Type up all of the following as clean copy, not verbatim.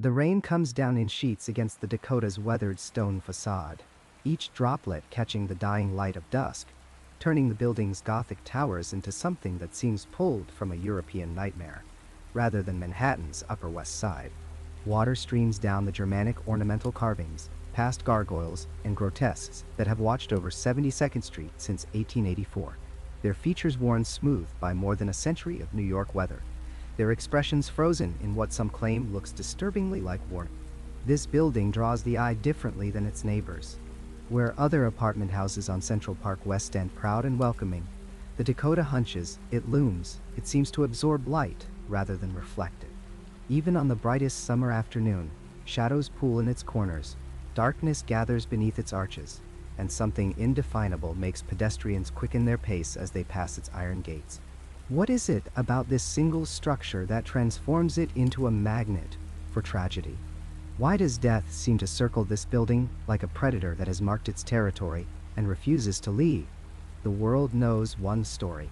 The rain comes down in sheets against the Dakota's weathered stone facade, each droplet catching the dying light of dusk, turning the building's Gothic towers into something that seems pulled from a European nightmare, rather than Manhattan's Upper West Side. Water streams down the Germanic ornamental carvings, past gargoyles and grotesques that have watched over 72nd Street since 1884, their features worn smooth by more than a century of New York weather, their expressions frozen in what some claim looks disturbingly like warmth. This building draws the eye differently than its neighbors. Where other apartment houses on Central Park West stand proud and welcoming, the Dakota hunches, it looms, it seems to absorb light rather than reflect it. Even on the brightest summer afternoon, shadows pool in its corners, darkness gathers beneath its arches, and something indefinable makes pedestrians quicken their pace as they pass its iron gates. What is it about this single structure that transforms it into a magnet for tragedy? Why does death seem to circle this building like a predator that has marked its territory and refuses to leave? The world knows one story.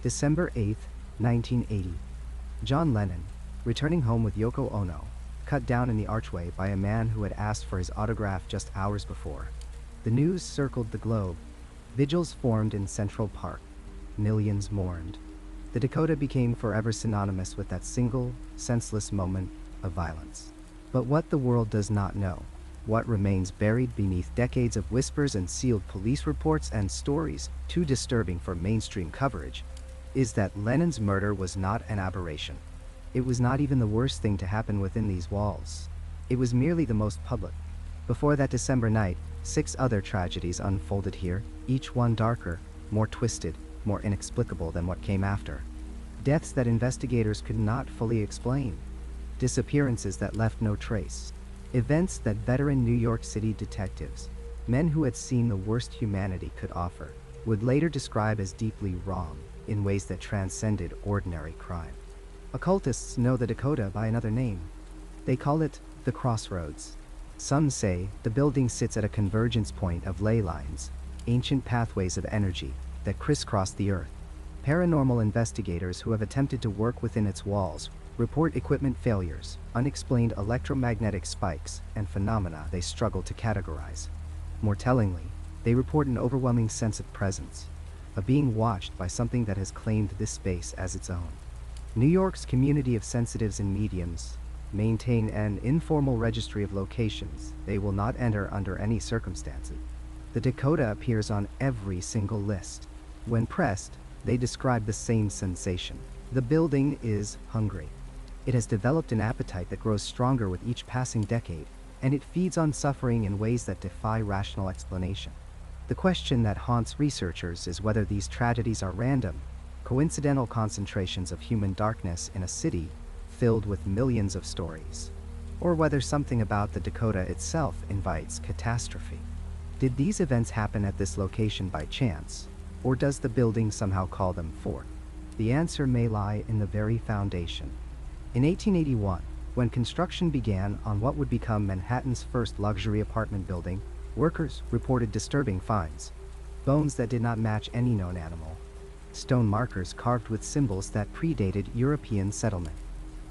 December 8, 1980. John Lennon, returning home with Yoko Ono, cut down in the archway by a man who had asked for his autograph just hours before. The news circled the globe. Vigils formed in Central Park. Millions mourned. The Dakota became forever synonymous with that single, senseless moment of violence. But what the world does not know, what remains buried beneath decades of whispers and sealed police reports and stories too disturbing for mainstream coverage, is that Lennon's murder was not an aberration. It was not even the worst thing to happen within these walls. It was merely the most public. Before that December night, 6 other tragedies unfolded here, each one darker, more twisted, more inexplicable than what came after. Deaths that investigators could not fully explain. Disappearances that left no trace. Events that veteran New York City detectives, men who had seen the worst humanity could offer, would later describe as deeply wrong in ways that transcended ordinary crime. Occultists know the Dakota by another name. They call it the Crossroads. Some say the building sits at a convergence point of ley lines, ancient pathways of energy that crisscross the earth. Paranormal investigators who have attempted to work within its walls report equipment failures, unexplained electromagnetic spikes, and phenomena they struggle to categorize. More tellingly, they report an overwhelming sense of presence, of being watched by something that has claimed this space as its own. New York's community of sensitives and mediums maintain an informal registry of locations they will not enter under any circumstances. The Dakota appears on every single list. When pressed, they describe the same sensation. The building is hungry. It has developed an appetite that grows stronger with each passing decade, and it feeds on suffering in ways that defy rational explanation. The question that haunts researchers is whether these tragedies are random, coincidental concentrations of human darkness in a city filled with millions of stories, or whether something about the Dakota itself invites catastrophe. Did these events happen at this location by chance, or does the building somehow call them forth? The answer may lie in the very foundation. In 1881, when construction began on what would become Manhattan's first luxury apartment building, workers reported disturbing finds. Bones that did not match any known animal. Stone markers carved with symbols that predated European settlement.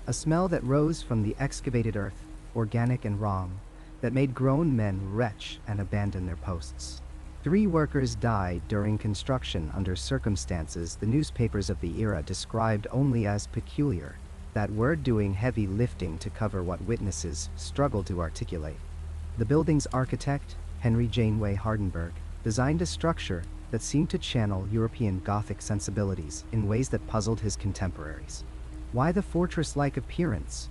A smell that rose from the excavated earth, organic and wrong, that made grown men retch and abandon their posts. 3 workers died during construction under circumstances the newspapers of the era described only as peculiar, that were doing heavy lifting to cover what witnesses struggled to articulate. The building's architect, Henry Janeway Hardenberg, designed a structure that seemed to channel European Gothic sensibilities in ways that puzzled his contemporaries. Why the fortress-like appearance?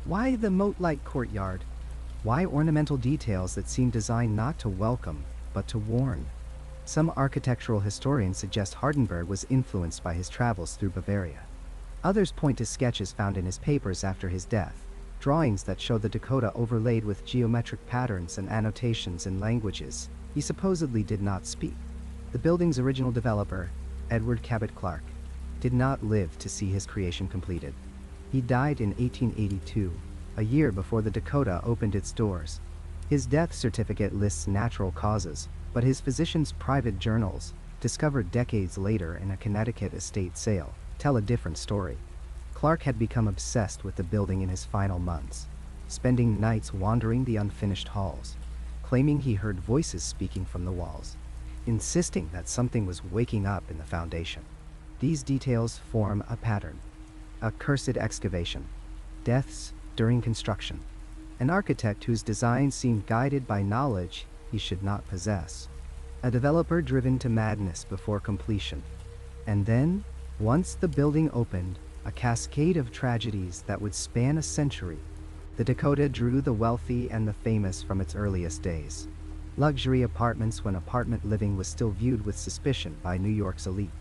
Why the moat-like courtyard? Why ornamental details that seem designed not to welcome, but to warn? Some architectural historians suggest Hardenberg was influenced by his travels through Bavaria. Others point to sketches found in his papers after his death, drawings that show the Dakota overlaid with geometric patterns and annotations in languages he supposedly did not speak. The building's original developer, Edward Cabot Clark, did not live to see his creation completed. He died in 1882, a year before the Dakota opened its doors. His death certificate lists natural causes, but his physician's private journals, discovered decades later in a Connecticut estate sale, tell a different story. Clark had become obsessed with the building in his final months. spending nights wandering the unfinished halls, claiming he heard voices speaking from the walls, insisting that something was waking up in the foundation. These details form a pattern. A cursed excavation. Deaths during construction. An architect whose design seemed guided by knowledge he should not possess. A developer driven to madness before completion. And then, once the building opened, a cascade of tragedies that would span a century. The Dakota drew the wealthy and the famous from its earliest days. Luxury apartments when apartment living was still viewed with suspicion by New York's elite.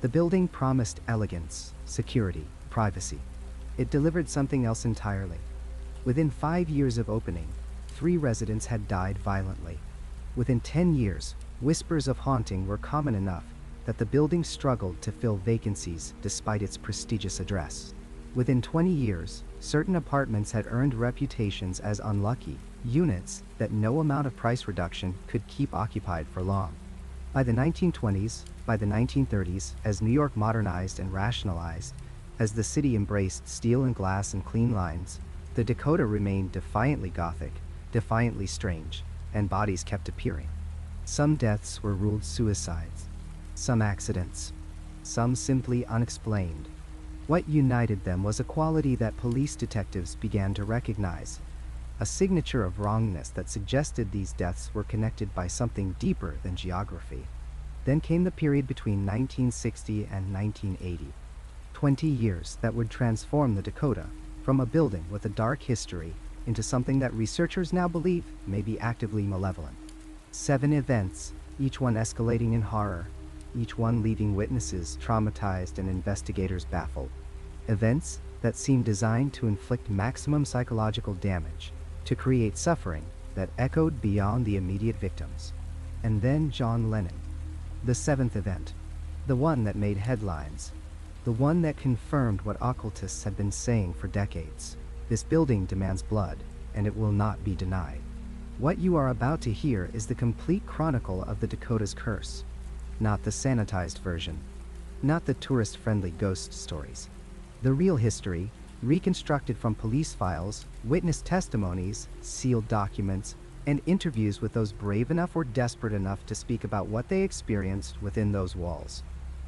The building promised elegance, security, privacy. It delivered something else entirely. Within 5 years of opening, 3 residents had died violently. Within 10 years, whispers of haunting were common enough that the building struggled to fill vacancies despite its prestigious address. Within 20 years, certain apartments had earned reputations as unlucky units that no amount of price reduction could keep occupied for long. By the 1920s, by the 1930s, as New York modernized and rationalized, as the city embraced steel and glass and clean lines, the Dakota remained defiantly Gothic, defiantly strange, and bodies kept appearing. Some deaths were ruled suicides, some accidents, some simply unexplained. What united them was a quality that police detectives began to recognize, a signature of wrongness that suggested these deaths were connected by something deeper than geography. Then came the period between 1960 and 1980, 20 years that would transform the Dakota from a building with a dark history into something that researchers now believe may be actively malevolent. 7 events, each one escalating in horror, each one leaving witnesses traumatized and investigators baffled. Events that seemed designed to inflict maximum psychological damage, to create suffering that echoed beyond the immediate victims. And then John Lennon. The 7th event. The one that made headlines. The one that confirmed what occultists had been saying for decades. This building demands blood, and it will not be denied. What you are about to hear is the complete chronicle of the Dakota's curse. Not the sanitized version. Not the tourist-friendly ghost stories. The real history, reconstructed from police files, witness testimonies, sealed documents, and interviews with those brave enough or desperate enough to speak about what they experienced within those walls.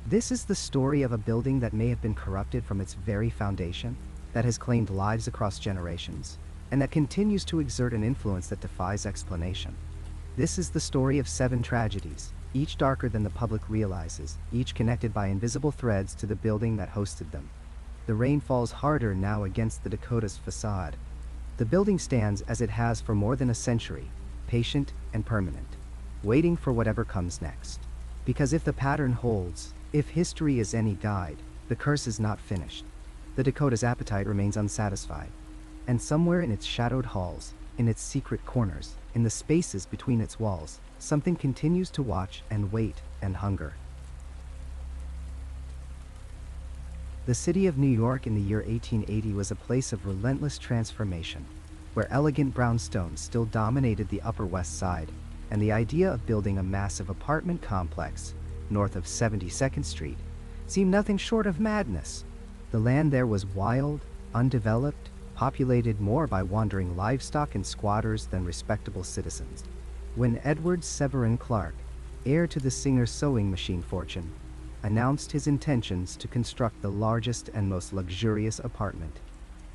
This is the story of a building that may have been corrupted from its very foundation, that has claimed lives across generations, and that continues to exert an influence that defies explanation. This is the story of 7 tragedies, each darker than the public realizes, each connected by invisible threads to the building that hosted them. The rain falls harder now against the Dakota's facade. The building stands as it has for more than a century, patient and permanent, waiting for whatever comes next. Because if the pattern holds, if history is any guide, the curse is not finished. The Dakota's appetite remains unsatisfied. And somewhere in its shadowed halls, in its secret corners, in the spaces between its walls, something continues to watch and wait and hunger. The city of New York in the year 1880 was a place of relentless transformation, where elegant brownstones still dominated the Upper West Side, and the idea of building a massive apartment complex north of 72nd Street seemed nothing short of madness. The land there was wild, undeveloped, populated more by wandering livestock and squatters than respectable citizens. When Edward Severin Clark, heir to the Singer sewing machine fortune, announced his intentions to construct the largest and most luxurious apartment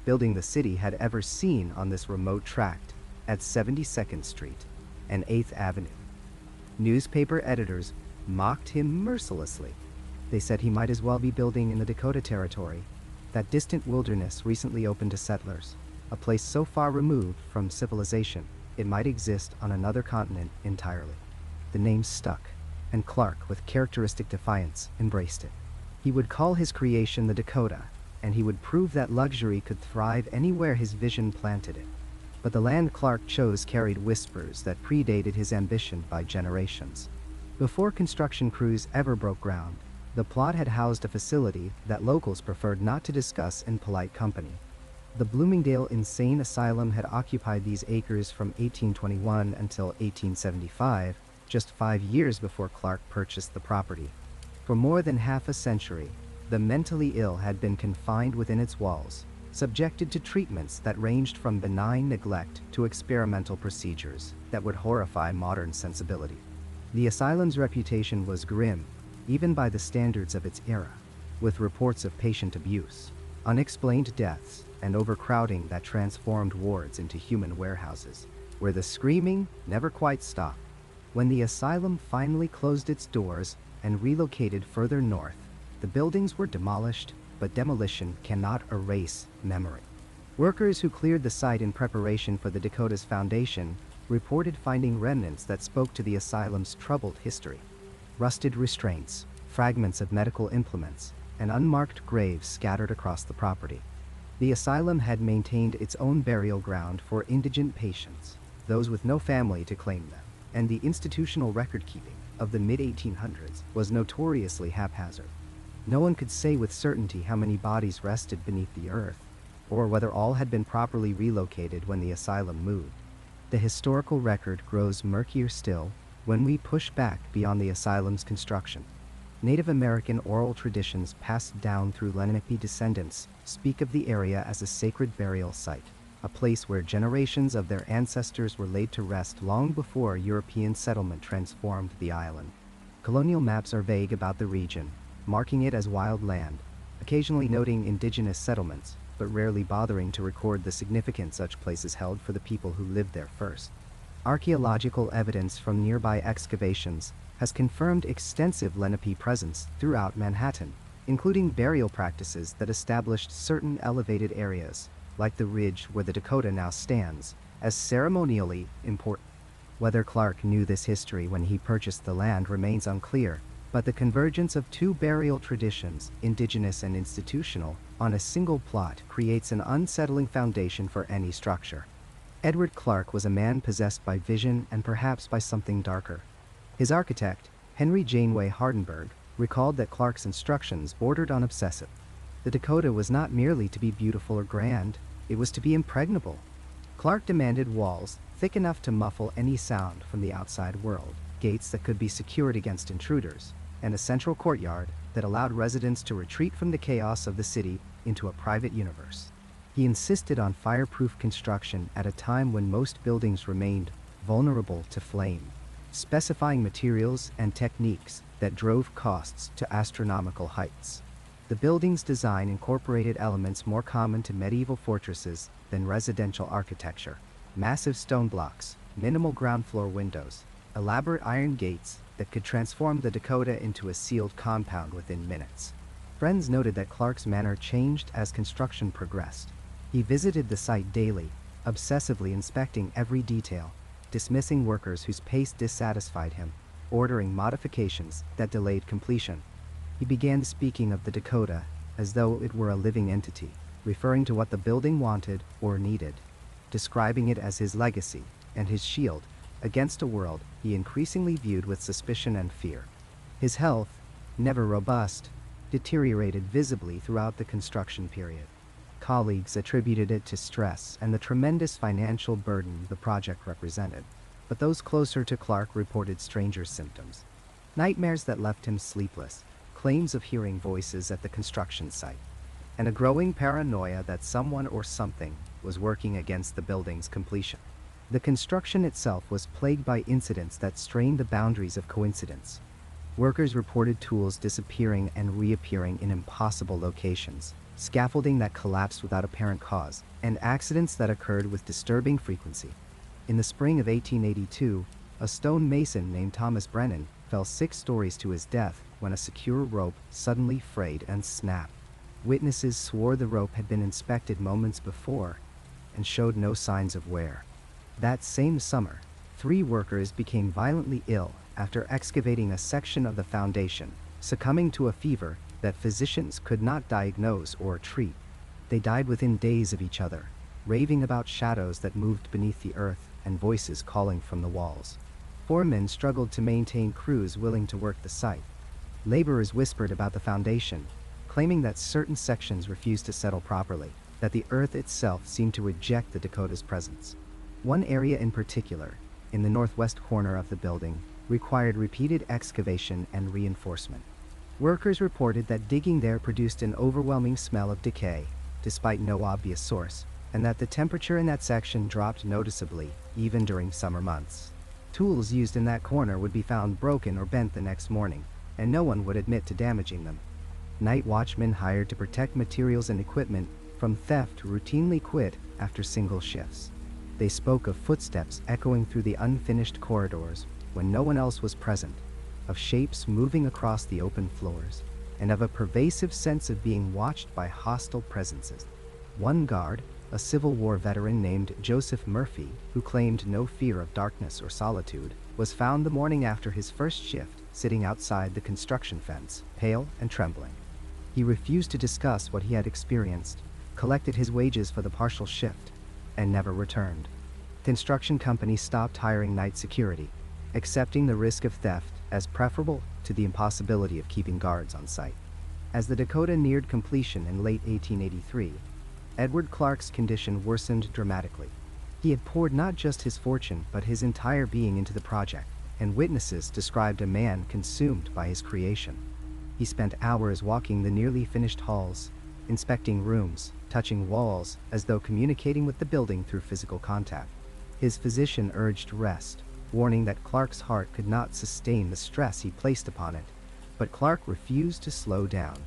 building the city had ever seen on this remote tract at 72nd Street and 8th Avenue. Newspaper editors mocked him mercilessly. They said he might as well be building in the Dakota Territory, that distant wilderness recently opened to settlers, a place so far removed from civilization it might exist on another continent entirely. The name stuck, and Clark, with characteristic defiance, embraced it. He would call his creation the Dakota, and he would prove that luxury could thrive anywhere his vision planted it. But the land Clark chose carried whispers that predated his ambition by generations. Before construction crews ever broke ground, the plot had housed a facility that locals preferred not to discuss in polite company. The Bloomingdale Insane Asylum had occupied these acres from 1821 until 1875, just 5 years before Clark purchased the property. For more than half a century, the mentally ill had been confined within its walls, subjected to treatments that ranged from benign neglect to experimental procedures that would horrify modern sensibility. The asylum's reputation was grim, even by the standards of its era, with reports of patient abuse, unexplained deaths, and overcrowding that transformed wards into human warehouses, where the screaming never quite stopped. When the asylum finally closed its doors and relocated further north, the buildings were demolished, but demolition cannot erase memory. Workers who cleared the site in preparation for the Dakota's foundation reported finding remnants that spoke to the asylum's troubled history. Rusted restraints, fragments of medical implements, and unmarked graves scattered across the property. The asylum had maintained its own burial ground for indigent patients, those with no family to claim them, and the institutional record-keeping of the mid-1800s was notoriously haphazard. No one could say with certainty how many bodies rested beneath the earth, or whether all had been properly relocated when the asylum moved. The historical record grows murkier still when we push back beyond the asylum's construction. Native American oral traditions passed down through Lenape descendants speak of the area as a sacred burial site, a place where generations of their ancestors were laid to rest long before European settlement transformed the island. Colonial maps are vague about the region, marking it as wild land, occasionally noting indigenous settlements, but rarely bothering to record the significance such places held for the people who lived there first. Archaeological evidence from nearby excavations has confirmed extensive Lenape presence throughout Manhattan, including burial practices that established certain elevated areas, like the ridge where the Dakota now stands, as ceremonially important. Whether Clark knew this history when he purchased the land remains unclear, but the convergence of two burial traditions, indigenous and institutional, on a single plot creates an unsettling foundation for any structure. Edward Clark was a man possessed by vision and perhaps by something darker. His architect, Henry Janeway Hardenberg, recalled that Clark's instructions bordered on obsessive. The Dakota was not merely to be beautiful or grand, it was to be impregnable. Clark demanded walls thick enough to muffle any sound from the outside world, gates that could be secured against intruders, and a central courtyard that allowed residents to retreat from the chaos of the city into a private universe. He insisted on fireproof construction at a time when most buildings remained vulnerable to flame, specifying materials and techniques that drove costs to astronomical heights. The building's design incorporated elements more common to medieval fortresses than residential architecture: massive stone blocks, minimal ground floor windows, elaborate iron gates that could transform the Dakota into a sealed compound within minutes. Friends noted that Clark's manner changed as construction progressed. He visited the site daily, obsessively inspecting every detail, dismissing workers whose pace dissatisfied him, ordering modifications that delayed completion. He began speaking of the Dakota as though it were a living entity, referring to what the building wanted or needed, describing it as his legacy and his shield against a world he increasingly viewed with suspicion and fear. His health, never robust, deteriorated visibly throughout the construction period. Colleagues attributed it to stress and the tremendous financial burden the project represented, but those closer to Clark reported stranger symptoms. Nightmares that left him sleepless, claims of hearing voices at the construction site, and a growing paranoia that someone or something was working against the building's completion. The construction itself was plagued by incidents that strained the boundaries of coincidence. Workers reported tools disappearing and reappearing in impossible locations, scaffolding that collapsed without apparent cause, and accidents that occurred with disturbing frequency. In the spring of 1882, a stone mason named Thomas Brennan fell 6 stories to his death when a secure rope suddenly frayed and snapped. Witnesses swore the rope had been inspected moments before and showed no signs of wear. That same summer, 3 workers became violently ill after excavating a section of the foundation, succumbing to a fever that physicians could not diagnose or treat. They died within days of each other, raving about shadows that moved beneath the earth and voices calling from the walls. Foremen struggled to maintain crews willing to work the site. Laborers whispered about the foundation, claiming that certain sections refused to settle properly, that the earth itself seemed to reject the Dakota's presence. One area in particular, in the northwest corner of the building, required repeated excavation and reinforcement. Workers reported that digging there produced an overwhelming smell of decay, despite no obvious source, and that the temperature in that section dropped noticeably, even during summer months. Tools used in that corner would be found broken or bent the next morning, and no one would admit to damaging them. Night watchmen hired to protect materials and equipment from theft routinely quit after single shifts. They spoke of footsteps echoing through the unfinished corridors when no one else was present, of shapes moving across the open floors, and of a pervasive sense of being watched by hostile presences. One guard, a Civil War veteran named Joseph Murphy, who claimed no fear of darkness or solitude, was found the morning after his first shift sitting outside the construction fence, pale and trembling. He refused to discuss what he had experienced, collected his wages for the partial shift, and never returned. Construction companies stopped hiring night security, accepting the risk of theft as preferable to the impossibility of keeping guards on site. As the Dakota neared completion in late 1883, Edward Clark's condition worsened dramatically. He had poured not just his fortune but his entire being into the project, and witnesses described a man consumed by his creation. He spent hours walking the nearly finished halls, inspecting rooms, touching walls, as though communicating with the building through physical contact. His physician urged rest, warning that Clark's heart could not sustain the stress he placed upon it, but Clark refused to slow down.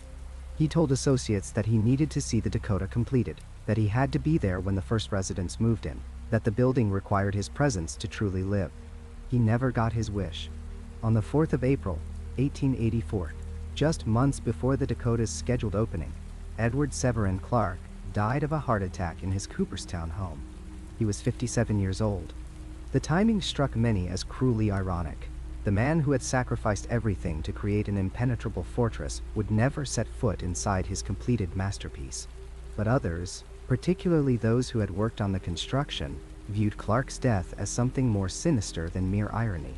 He told associates that he needed to see the Dakota completed, that he had to be there when the first residents moved in, that the building required his presence to truly live. He never got his wish. On the 4th of April, 1884, just months before the Dakota's scheduled opening, Edward Severin Clark died of a heart attack in his Cooperstown home. He was 57 years old. The timing struck many as cruelly ironic. The man who had sacrificed everything to create an impenetrable fortress would never set foot inside his completed masterpiece. But others, particularly those who had worked on the construction, viewed Clark's death as something more sinister than mere irony.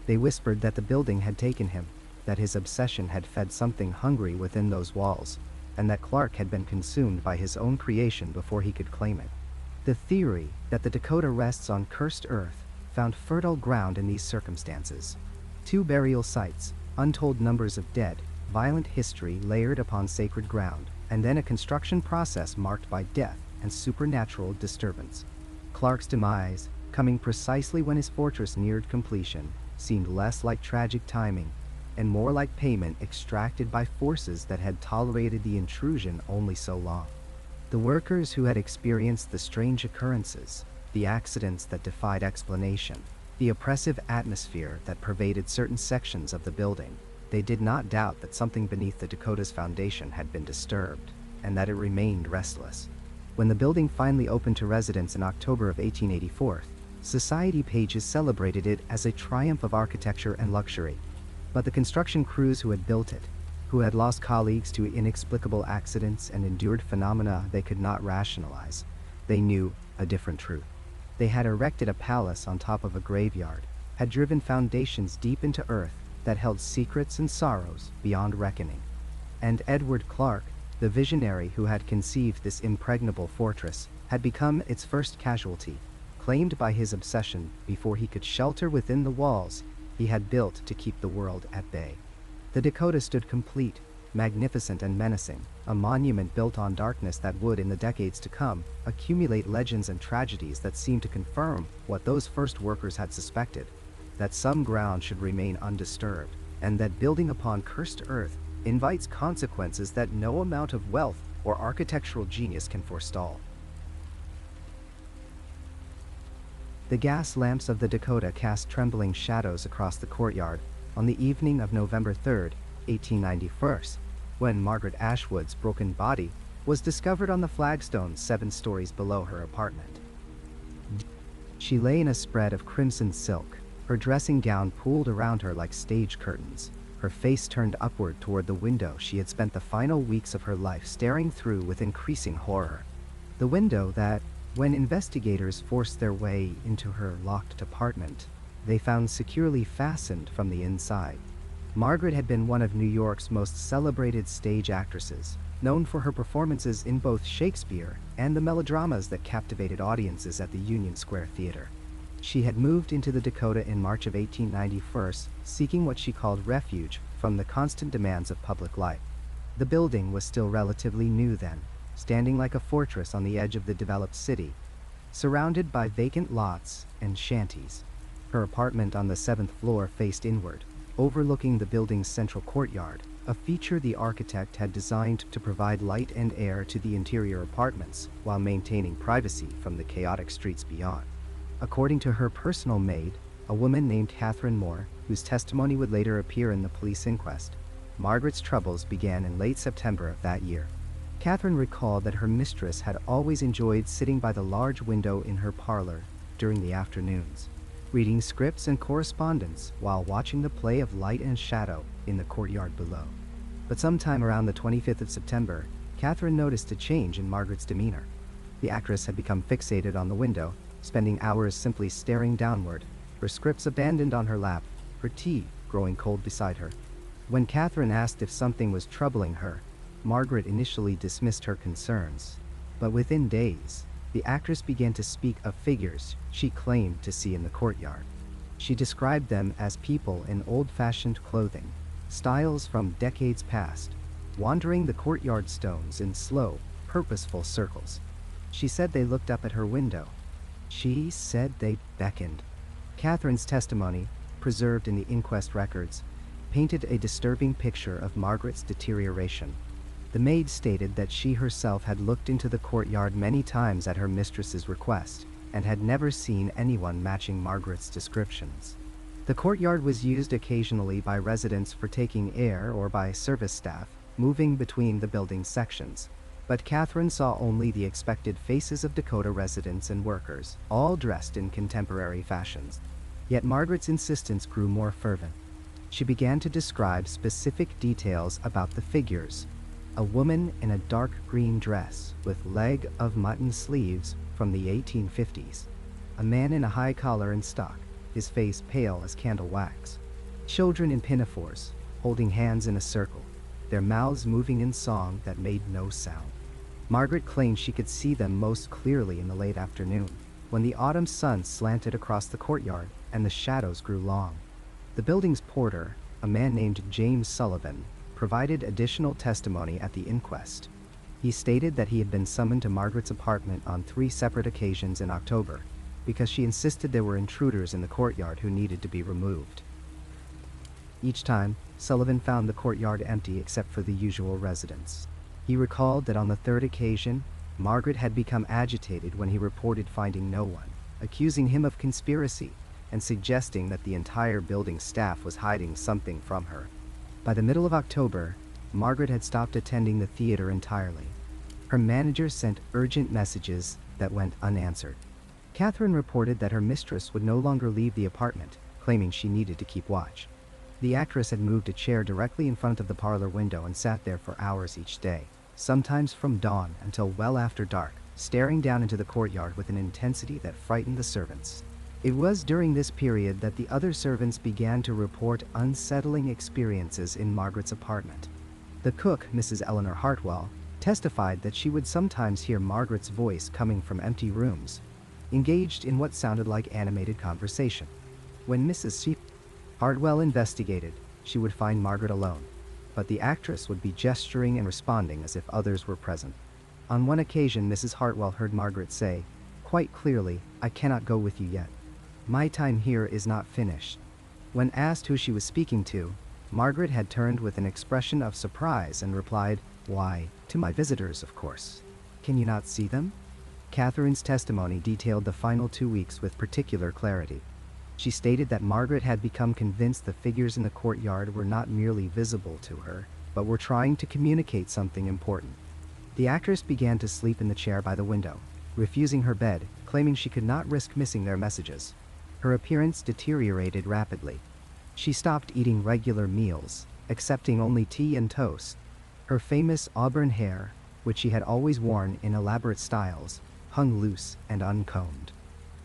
They whispered that the building had taken him, that his obsession had fed something hungry within those walls, and that Clark had been consumed by his own creation before he could claim it. The theory that the Dakota rests on cursed earth found fertile ground in these circumstances. 2 burial sites, untold numbers of dead, violent history layered upon sacred ground, and then a construction process marked by death and supernatural disturbance. Clark's demise, coming precisely when his fortress neared completion, seemed less like tragic timing and more like payment extracted by forces that had tolerated the intrusion only so long. The workers who had experienced the strange occurrences, the accidents that defied explanation, the oppressive atmosphere that pervaded certain sections of the building, they did not doubt that something beneath the Dakota's foundation had been disturbed, and that it remained restless. When the building finally opened to residents in October of 1884, society pages celebrated it as a triumph of architecture and luxury. But the construction crews who had built it, who had lost colleagues to inexplicable accidents and endured phenomena they could not rationalize, they knew a different truth. They had erected a palace on top of a graveyard, had driven foundations deep into earth that held secrets and sorrows beyond reckoning. And Edward Clark, the visionary who had conceived this impregnable fortress, had become its first casualty, claimed by his obsession before he could shelter within the walls he had built to keep the world at bay. The Dakota stood complete, magnificent and menacing, a monument built on darkness that would, in the decades to come, accumulate legends and tragedies that seemed to confirm what those first workers had suspected, that some ground should remain undisturbed, and that building upon cursed earth invites consequences that no amount of wealth or architectural genius can forestall. The gas lamps of the Dakota cast trembling shadows across the courtyard on the evening of November 3, 1891, when Margaret Ashwood's broken body was discovered on the flagstones 7 stories below her apartment. She lay in a spread of crimson silk, her dressing gown pulled around her like stage curtains, her face turned upward toward the window she had spent the final weeks of her life staring through with increasing horror. The window that, when investigators forced their way into her locked apartment, they found securely fastened from the inside. Margaret had been one of New York's most celebrated stage actresses, known for her performances in both Shakespeare and the melodramas that captivated audiences at the Union Square Theater. She had moved into the Dakota in March of 1891, seeking what she called refuge from the constant demands of public life. The building was still relatively new then, standing like a fortress on the edge of the developed city, surrounded by vacant lots and shanties. Her apartment on the 7th floor faced inward, overlooking the building's central courtyard, a feature the architect had designed to provide light and air to the interior apartments while maintaining privacy from the chaotic streets beyond. According to her personal maid, a woman named Catherine Moore, whose testimony would later appear in the police inquest, Margaret's troubles began in late September of that year. Catherine recalled that her mistress had always enjoyed sitting by the large window in her parlor during the afternoons, reading scripts and correspondence while watching the play of light and shadow in the courtyard below. But sometime around the 25th of September, Catherine noticed a change in Margaret's demeanor. The actress had become fixated on the window, spending hours simply staring downward, her scripts abandoned on her lap, her tea growing cold beside her. When Catherine asked if something was troubling her, Margaret initially dismissed her concerns. But within days, the actress began to speak of figures she claimed to see in the courtyard. She described them as people in old-fashioned clothing, styles from decades past, wandering the courtyard stones in slow, purposeful circles. She said they looked up at her window. She said they beckoned. Catherine's testimony, preserved in the inquest records, painted a disturbing picture of Margaret's deterioration. The maid stated that she herself had looked into the courtyard many times at her mistress's request, and had never seen anyone matching Margaret's descriptions. The courtyard was used occasionally by residents for taking air or by service staff, moving between the building's sections. But Catherine saw only the expected faces of Dakota residents and workers, all dressed in contemporary fashions. Yet Margaret's insistence grew more fervent. She began to describe specific details about the figures. A woman in a dark green dress with leg of mutton sleeves from the 1850s. A man in a high collar and stock, his face pale as candle wax. Children in pinafores, holding hands in a circle, their mouths moving in song that made no sound. Margaret claimed she could see them most clearly in the late afternoon, when the autumn sun slanted across the courtyard and the shadows grew long. The building's porter, a man named James Sullivan, provided additional testimony at the inquest. He stated that he had been summoned to Margaret's apartment on 3 separate occasions in October because she insisted there were intruders in the courtyard who needed to be removed. Each time, Sullivan found the courtyard empty except for the usual residents. He recalled that on the 3rd occasion, Margaret had become agitated when he reported finding no one, accusing him of conspiracy and suggesting that the entire building staff was hiding something from her. By the middle of October, Margaret had stopped attending the theater entirely. Her manager sent urgent messages that went unanswered. Catherine reported that her mistress would no longer leave the apartment, claiming she needed to keep watch. The actress had moved a chair directly in front of the parlor window and sat there for hours each day, sometimes from dawn until well after dark, staring down into the courtyard with an intensity that frightened the servants. It was during this period that the other servants began to report unsettling experiences in Margaret's apartment. The cook, Mrs. Eleanor Hartwell, testified that she would sometimes hear Margaret's voice coming from empty rooms, engaged in what sounded like animated conversation. When Mrs. Hartwell investigated, she would find Margaret alone, but the actress would be gesturing and responding as if others were present. On one occasion, Mrs. Hartwell heard Margaret say, quite clearly, "I cannot go with you yet. My time here is not finished." When asked who she was speaking to, Margaret had turned with an expression of surprise and replied, "Why, to my visitors, of course. Can you not see them?" Catherine's testimony detailed the final 2 weeks with particular clarity. She stated that Margaret had become convinced the figures in the courtyard were not merely visible to her, but were trying to communicate something important. The actress began to sleep in the chair by the window, refusing her bed, claiming she could not risk missing their messages. Her appearance deteriorated rapidly. She stopped eating regular meals, accepting only tea and toast. Her famous auburn hair, which she had always worn in elaborate styles, hung loose and uncombed.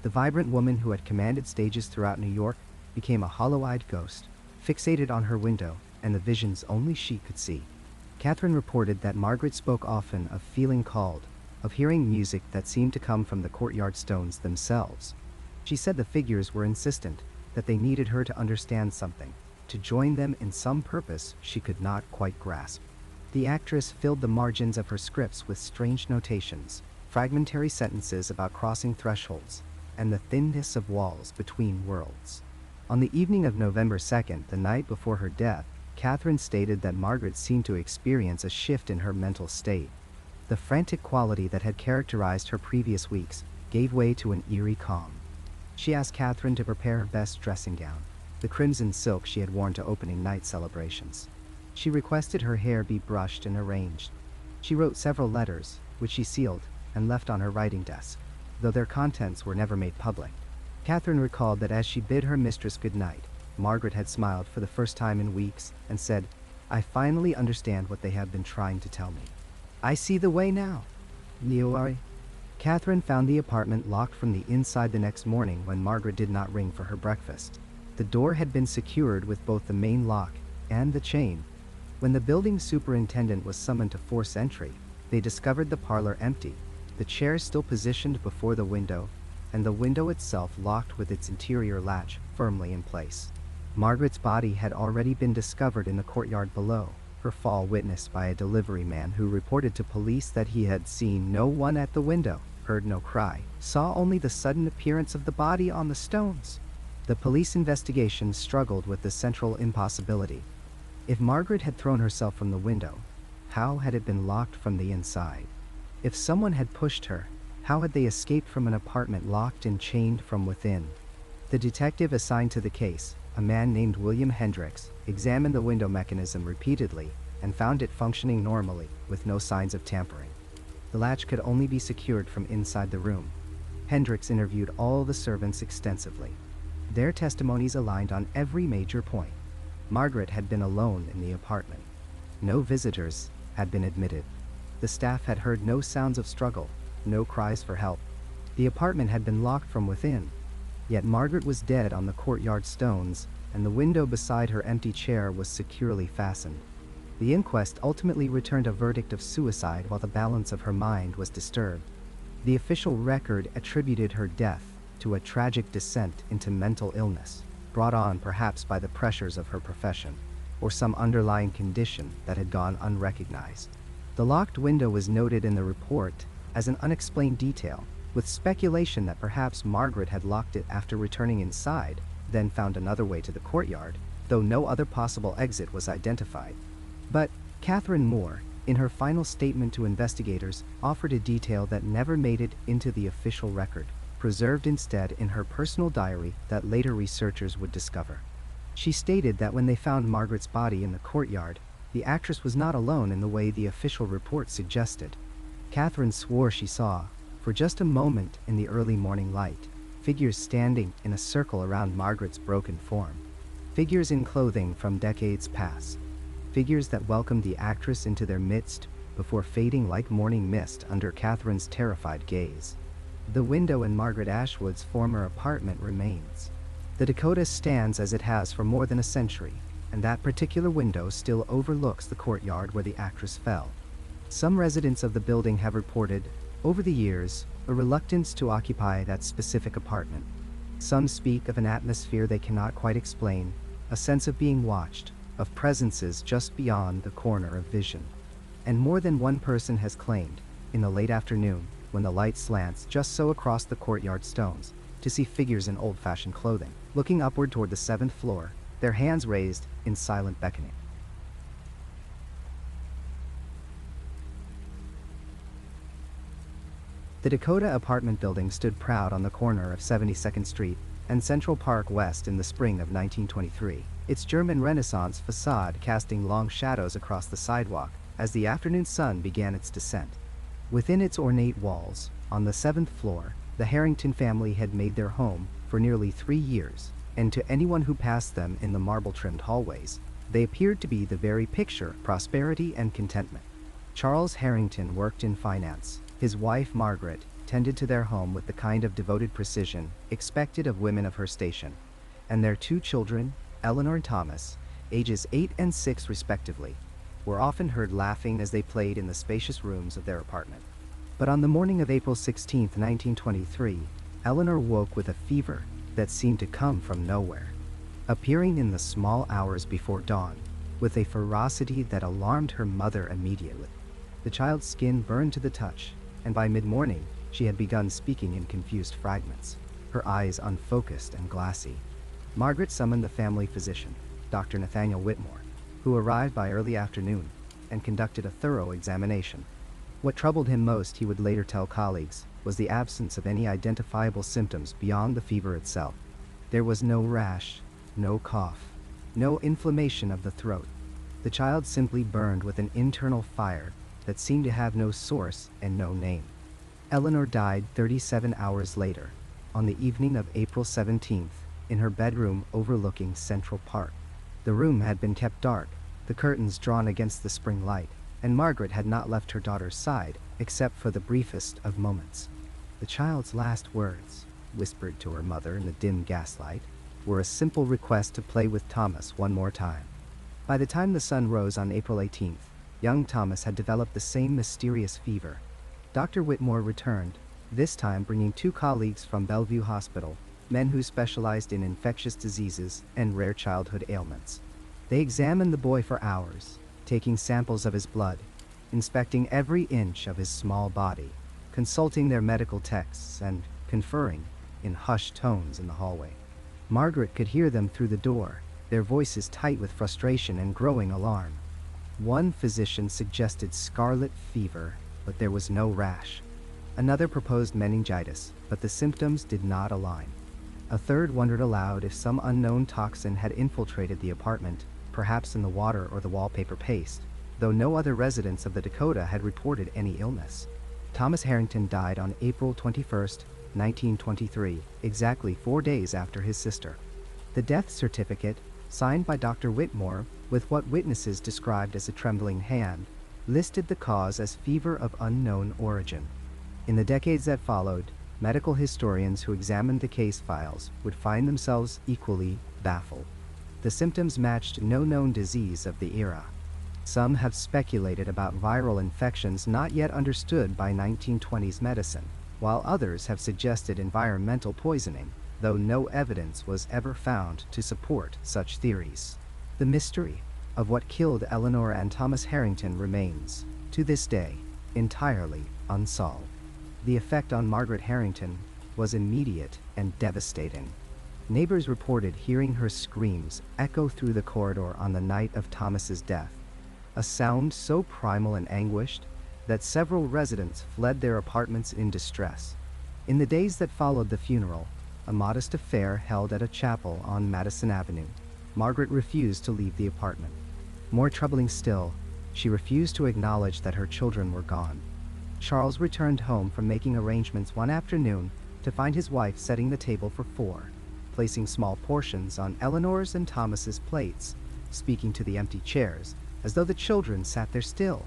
The vibrant woman who had commanded stages throughout New York became a hollow-eyed ghost, fixated on her window and the visions only she could see. Catherine reported that Margaret spoke often of feeling called, of hearing music that seemed to come from the courtyard stones themselves. She said the figures were insistent, that they needed her to understand something, to join them in some purpose she could not quite grasp. The actress filled the margins of her scripts with strange notations, fragmentary sentences about crossing thresholds, and the thinness of walls between worlds. On the evening of November 2nd, the night before her death, Catherine stated that Margaret seemed to experience a shift in her mental state. The frantic quality that had characterized her previous weeks gave way to an eerie calm. She asked Catherine to prepare her best dressing gown, the crimson silk she had worn to opening night celebrations. She requested her hair be brushed and arranged. She wrote several letters, which she sealed and left on her writing desk, though their contents were never made public. Catherine recalled that as she bid her mistress good night, Margaret had smiled for the first time in weeks and said, "I finally understand what they have been trying to tell me. I see the way now." Catherine found the apartment locked from the inside the next morning when Margaret did not ring for her breakfast. The door had been secured with both the main lock and the chain. When the building superintendent was summoned to force entry, they discovered the parlor empty, the chairs still positioned before the window, and the window itself locked with its interior latch firmly in place. Margaret's body had already been discovered in the courtyard below, her fall witnessed by a delivery man who reported to police that he had seen no one at the window, heard no cry, saw only the sudden appearance of the body on the stones. The police investigation struggled with the central impossibility. If Margaret had thrown herself from the window, how had it been locked from the inside? If someone had pushed her, how had they escaped from an apartment locked and chained from within? The detective assigned to the case, a man named William Hendricks, examined the window mechanism repeatedly and found it functioning normally, with no signs of tampering. The latch could only be secured from inside the room. Hendricks interviewed all the servants extensively. Their testimonies aligned on every major point. Margaret had been alone in the apartment. No visitors had been admitted. The staff had heard no sounds of struggle, no cries for help. The apartment had been locked from within. Yet Margaret was dead on the courtyard stones, and the window beside her empty chair was securely fastened. The inquest ultimately returned a verdict of suicide while the balance of her mind was disturbed. The official record attributed her death to a tragic descent into mental illness, brought on perhaps by the pressures of her profession, or some underlying condition that had gone unrecognized. The locked window was noted in the report as an unexplained detail, with speculation that perhaps Margaret had locked it after returning inside, then found another way to the courtyard, though no other possible exit was identified. But Catherine Moore, in her final statement to investigators, offered a detail that never made it into the official record, preserved instead in her personal diary that later researchers would discover. She stated that when they found Margaret's body in the courtyard, the actress was not alone in the way the official report suggested. Catherine swore she saw, for just a moment in the early morning light, figures standing in a circle around Margaret's broken form. Figures in clothing from decades past. Figures that welcomed the actress into their midst before fading like morning mist under Catherine's terrified gaze. The window in Margaret Ashwood's former apartment remains. The Dakota stands as it has for more than a century, and that particular window still overlooks the courtyard where the actress fell. Some residents of the building have reported, over the years, a reluctance to occupy that specific apartment. Some speak of an atmosphere they cannot quite explain, a sense of being watched, of presences just beyond the corner of vision. And more than one person has claimed, in the late afternoon, when the light slants just so across the courtyard stones, to see figures in old-fashioned clothing, looking upward toward the 7th floor, their hands raised in silent beckoning. The Dakota apartment building stood proud on the corner of 72nd Street and Central Park West in the spring of 1923, its German Renaissance facade casting long shadows across the sidewalk as the afternoon sun began its descent. Within its ornate walls, on the 7th floor, the Harrington family had made their home for nearly 3 years, and to anyone who passed them in the marble-trimmed hallways, they appeared to be the very picture of prosperity and contentment. Charles Harrington worked in finance. His wife, Margaret, tended to their home with the kind of devoted precision expected of women of her station, and their 2 children, Eleanor and Thomas, ages 8 and 6 respectively, were often heard laughing as they played in the spacious rooms of their apartment. But on the morning of April 16, 1923, Eleanor woke with a fever that seemed to come from nowhere. Appearing in the small hours before dawn, with a ferocity that alarmed her mother immediately. The child's skin burned to the touch, and by mid-morning, she had begun speaking in confused fragments, her eyes unfocused and glassy. Margaret summoned the family physician, Dr. Nathaniel Whitmore, who arrived by early afternoon and conducted a thorough examination. What troubled him most, he would later tell colleagues, was the absence of any identifiable symptoms beyond the fever itself. There was no rash, no cough, no inflammation of the throat. The child simply burned with an internal fire that seemed to have no source and no name. Eleanor died 37 hours later, on the evening of April 17th, in her bedroom overlooking Central Park. The room had been kept dark, the curtains drawn against the spring light, and Margaret had not left her daughter's side except for the briefest of moments. The child's last words, whispered to her mother in the dim gaslight, were a simple request to play with Thomas one more time. By the time the sun rose on April 18th, young Thomas had developed the same mysterious fever. Dr. Whitmore returned, this time bringing 2 colleagues from Bellevue Hospital, men who specialized in infectious diseases and rare childhood ailments. They examined the boy for hours, taking samples of his blood, inspecting every inch of his small body, consulting their medical texts, and conferring in hushed tones in the hallway. Margaret could hear them through the door, their voices tight with frustration and growing alarm. One physician suggested scarlet fever, but there was no rash. Another proposed meningitis, but the symptoms did not align. A third wondered aloud if some unknown toxin had infiltrated the apartment, perhaps in the water or the wallpaper paste, though no other residents of the Dakota had reported any illness. Thomas Harrington died on April 21, 1923, exactly 4 days after his sister. The death certificate, signed by Dr. Whitmore with what witnesses described as a trembling hand, listed the cause as fever of unknown origin. In the decades that followed, medical historians who examined the case files would find themselves equally baffled. The symptoms matched no known disease of the era. Some have speculated about viral infections not yet understood by 1920s medicine, while others have suggested environmental poisoning, though no evidence was ever found to support such theories. The mystery of what killed Eleanor and Thomas Harrington remains, to this day, entirely unsolved. The effect on Margaret Harrington was immediate and devastating. Neighbors reported hearing her screams echo through the corridor on the night of Thomas's death, a sound so primal and anguished that several residents fled their apartments in distress. In the days that followed the funeral, a modest affair held at a chapel on Madison Avenue, Margaret refused to leave the apartment. More troubling still, she refused to acknowledge that her children were gone. Charles returned home from making arrangements one afternoon to find his wife setting the table for 4, placing small portions on Eleanor's and Thomas's plates, speaking to the empty chairs, as though the children sat there still.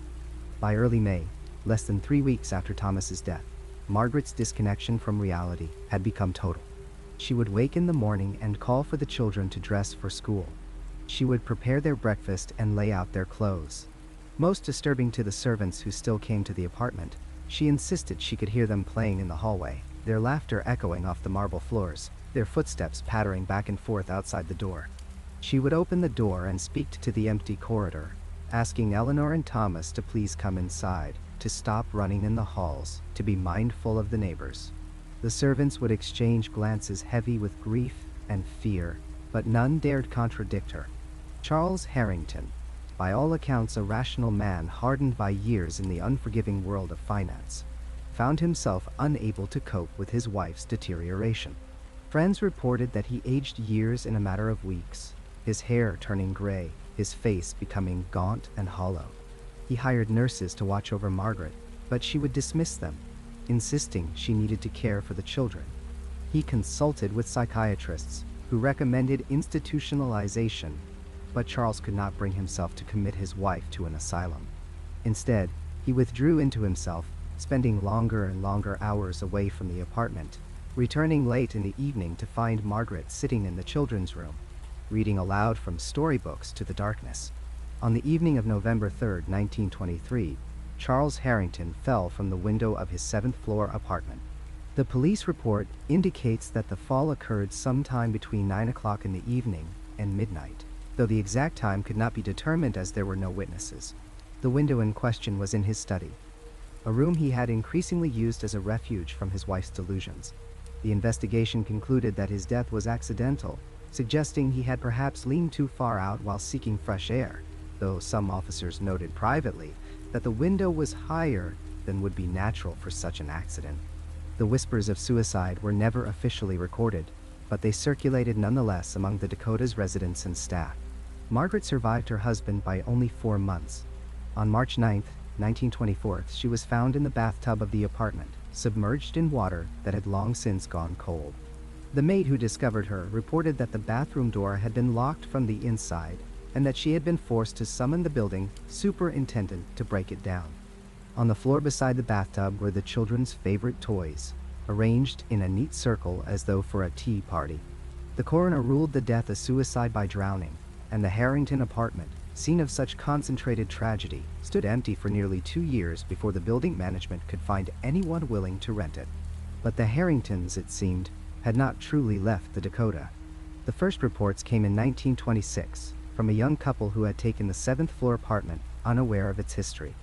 By early May, less than 3 weeks after Thomas's death, Margaret's disconnection from reality had become total. She would wake in the morning and call for the children to dress for school. She would prepare their breakfast and lay out their clothes. Most disturbing to the servants who still came to the apartment, she insisted she could hear them playing in the hallway, their laughter echoing off the marble floors, their footsteps pattering back and forth outside the door. She would open the door and speak to the empty corridor, asking Eleanor and Thomas to please come inside, to stop running in the halls, to be mindful of the neighbors. The servants would exchange glances heavy with grief and fear, but none dared contradict her. Charles Harrington, by all accounts a rational man hardened by years in the unforgiving world of finance, found himself unable to cope with his wife's deterioration. Friends reported that he aged years in a matter of weeks, his hair turning gray, his face becoming gaunt and hollow. He hired nurses to watch over Margaret, but she would dismiss them, insisting she needed to care for the children. He consulted with psychiatrists who recommended institutionalization, but Charles could not bring himself to commit his wife to an asylum. Instead, he withdrew into himself, spending longer and longer hours away from the apartment, returning late in the evening to find Margaret sitting in the children's room, reading aloud from storybooks to the darkness. On the evening of November 3, 1923, Charles Harrington fell from the window of his 7th-floor apartment. The police report indicates that the fall occurred sometime between 9 o'clock in the evening and midnight. though the exact time could not be determined as there were no witnesses. The window in question was in his study, a room he had increasingly used as a refuge from his wife's delusions. The investigation concluded that his death was accidental, suggesting he had perhaps leaned too far out while seeking fresh air, though some officers noted privately that the window was higher than would be natural for such an accident. The whispers of suicide were never officially recorded, but they circulated nonetheless among the Dakota's residents and staff. Margaret survived her husband by only 4 months. On March 9, 1924, she was found in the bathtub of the apartment, submerged in water that had long since gone cold. The maid who discovered her reported that the bathroom door had been locked from the inside and that she had been forced to summon the building superintendent to break it down. On the floor beside the bathtub were the children's favorite toys, arranged in a neat circle as though for a tea party. The coroner ruled the death a suicide by drowning, and the Harrington apartment, scene of such concentrated tragedy, stood empty for nearly 2 years before the building management could find anyone willing to rent it. But the Harringtons, it seemed, had not truly left the Dakota. The first reports came in 1926 from a young couple who had taken the 7th floor apartment, unaware of its history.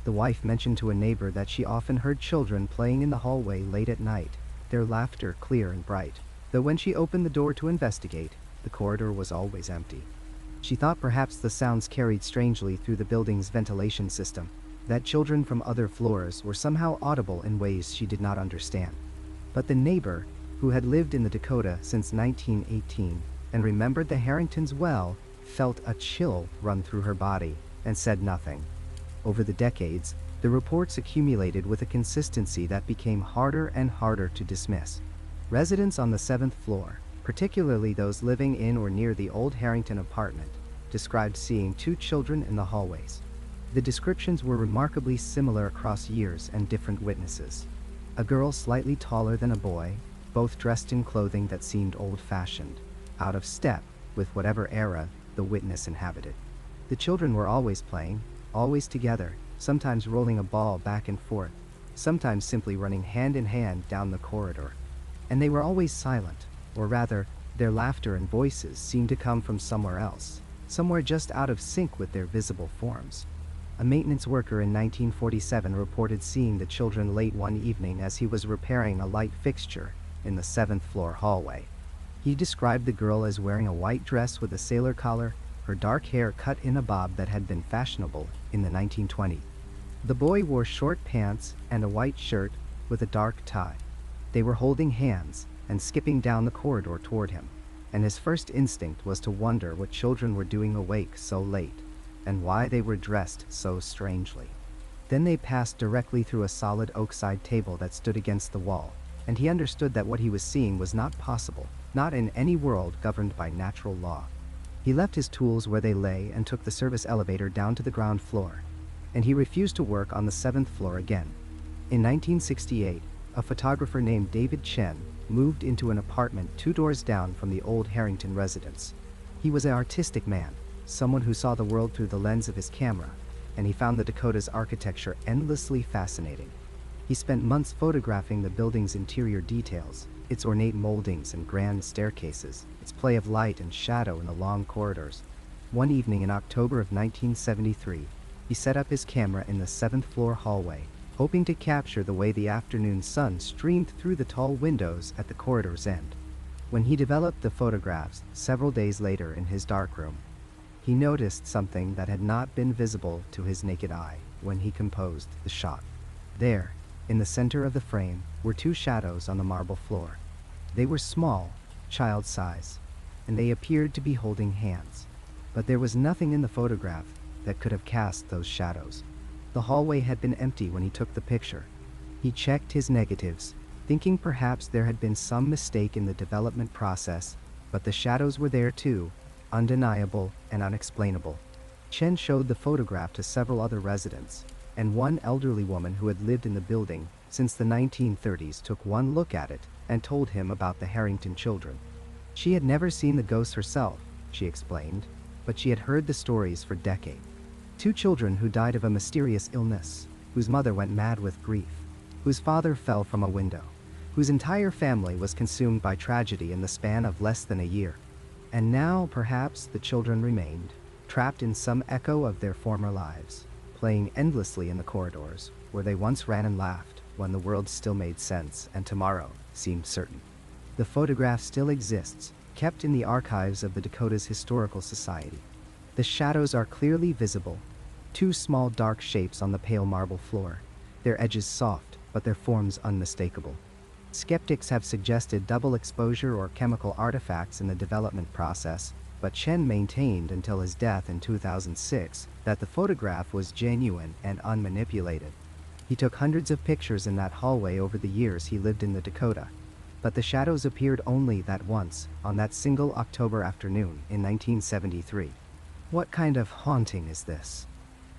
The wife mentioned to a neighbor that she often heard children playing in the hallway late at night, their laughter clear and bright, though when she opened the door to investigate, the corridor was always empty. She thought perhaps the sounds carried strangely through the building's ventilation system, that children from other floors were somehow audible in ways she did not understand. But the neighbor, who had lived in the Dakota since 1918 and remembered the Harringtons well, felt a chill run through her body and said nothing. Over the decades, the reports accumulated with a consistency that became harder and harder to dismiss. Residents on the 7th floor, particularly those living in or near the old Harrington apartment, described seeing 2 children in the hallways. The descriptions were remarkably similar across years and different witnesses. A girl slightly taller than a boy, both dressed in clothing that seemed old-fashioned, out of step with whatever era the witness inhabited. The children were always playing, always together, sometimes rolling a ball back and forth, sometimes simply running hand in hand down the corridor. And they were always silent, or rather, their laughter and voices seemed to come from somewhere else, somewhere just out of sync with their visible forms. A maintenance worker in 1947 reported seeing the children late one evening as he was repairing a light fixture in the 7th floor hallway. He described the girl as wearing a white dress with a sailor collar, her dark hair cut in a bob that had been fashionable in the 1920s. The boy wore short pants and a white shirt with a dark tie. They were holding hands and skipping down the corridor toward him, and his first instinct was to wonder what children were doing awake so late, and why they were dressed so strangely. Then they passed directly through a solid oak-side table that stood against the wall, and he understood that what he was seeing was not possible, not in any world governed by natural law. He left his tools where they lay and took the service elevator down to the ground floor, and he refused to work on the 7th floor again. In 1968, a photographer named David Chen moved into an apartment 2 doors down from the old Harrington residence. He was an artistic man, someone who saw the world through the lens of his camera, and he found the Dakota's architecture endlessly fascinating. He spent months photographing the building's interior details, its ornate moldings and grand staircases, its play of light and shadow in the long corridors. One evening in October of 1973, he set up his camera in the 7th floor hallway, hoping to capture the way the afternoon sun streamed through the tall windows at the corridor's end. When he developed the photographs several days later in his darkroom, he noticed something that had not been visible to his naked eye when he composed the shot. There, in the center of the frame, were 2 shadows on the marble floor. They were small, child-size, and they appeared to be holding hands. But there was nothing in the photograph that could have cast those shadows. The hallway had been empty when he took the picture. He checked his negatives, thinking perhaps there had been some mistake in the development process, but the shadows were there too, undeniable and unexplainable. Chen showed the photograph to several other residents, and one elderly woman who had lived in the building since the 1930s took one look at it and told him about the Harrington children. She had never seen the ghosts herself, she explained, but she had heard the stories for decades. 2 children who died of a mysterious illness, whose mother went mad with grief, whose father fell from a window, whose entire family was consumed by tragedy in the span of less than a year. And now, perhaps, the children remained, trapped in some echo of their former lives, playing endlessly in the corridors, where they once ran and laughed, when the world still made sense and tomorrow seemed certain. The photograph still exists, kept in the archives of the Dakota's Historical Society. The shadows are clearly visible, two small dark shapes on the pale marble floor, their edges soft, but their forms unmistakable. Skeptics have suggested double exposure or chemical artifacts in the development process, but Chen maintained until his death in 2006 that the photograph was genuine and unmanipulated. He took hundreds of pictures in that hallway over the years he lived in the Dakota, but the shadows appeared only that once, on that single October afternoon in 1973. What kind of haunting is this?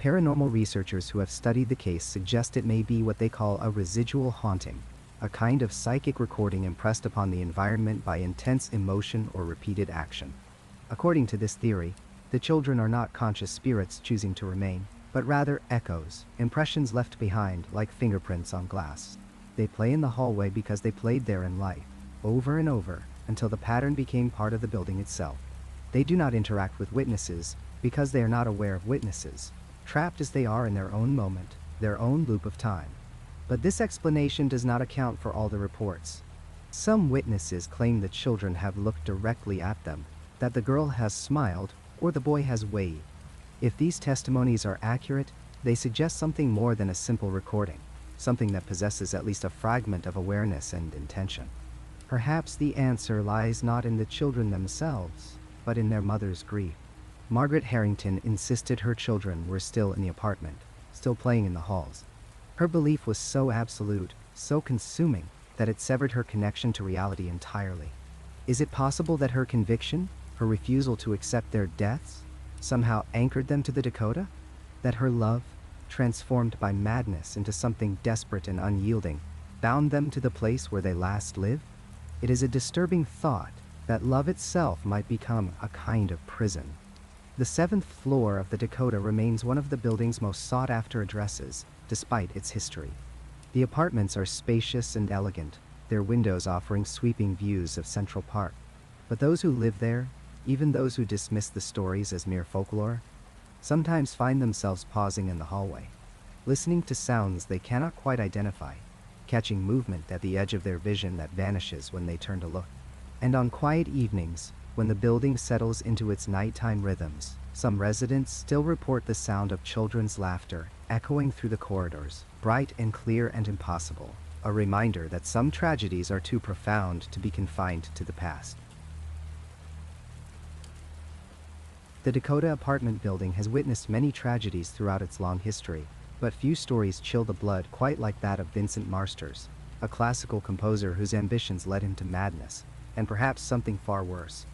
Paranormal researchers who have studied the case suggest it may be what they call a residual haunting, a kind of psychic recording impressed upon the environment by intense emotion or repeated action. According to this theory, the children are not conscious spirits choosing to remain, but rather echoes, impressions left behind like fingerprints on glass. They play in the hallway because they played there in life, over and over, until the pattern became part of the building itself. They do not interact with witnesses because they are not aware of witnesses, trapped as they are in their own moment, their own loop of time. But this explanation does not account for all the reports. Some witnesses claim the children have looked directly at them, that the girl has smiled, or the boy has waved. If these testimonies are accurate, they suggest something more than a simple recording, something that possesses at least a fragment of awareness and intention. Perhaps the answer lies not in the children themselves, but in their mother's grief. Margaret Harrington insisted her children were still in the apartment, still playing in the halls. Her belief was so absolute, so consuming, that it severed her connection to reality entirely. Is it possible that her conviction, her refusal to accept their deaths, somehow anchored them to the Dakota? That her love, transformed by madness into something desperate and unyielding, bound them to the place where they last lived? It is a disturbing thought that love itself might become a kind of prison. The 7th floor of the Dakota remains one of the building's most sought-after addresses, despite its history. The apartments are spacious and elegant, their windows offering sweeping views of Central Park. But those who live there, even those who dismiss the stories as mere folklore, sometimes find themselves pausing in the hallway, listening to sounds they cannot quite identify, catching movement at the edge of their vision that vanishes when they turn to look. And on quiet evenings, when the building settles into its nighttime rhythms, some residents still report the sound of children's laughter echoing through the corridors, bright and clear and impossible, a reminder that some tragedies are too profound to be confined to the past. The Dakota apartment building has witnessed many tragedies throughout its long history, but few stories chill the blood quite like that of Vincent Marsters, a classical composer whose ambitions led him to madness, and perhaps something far worse.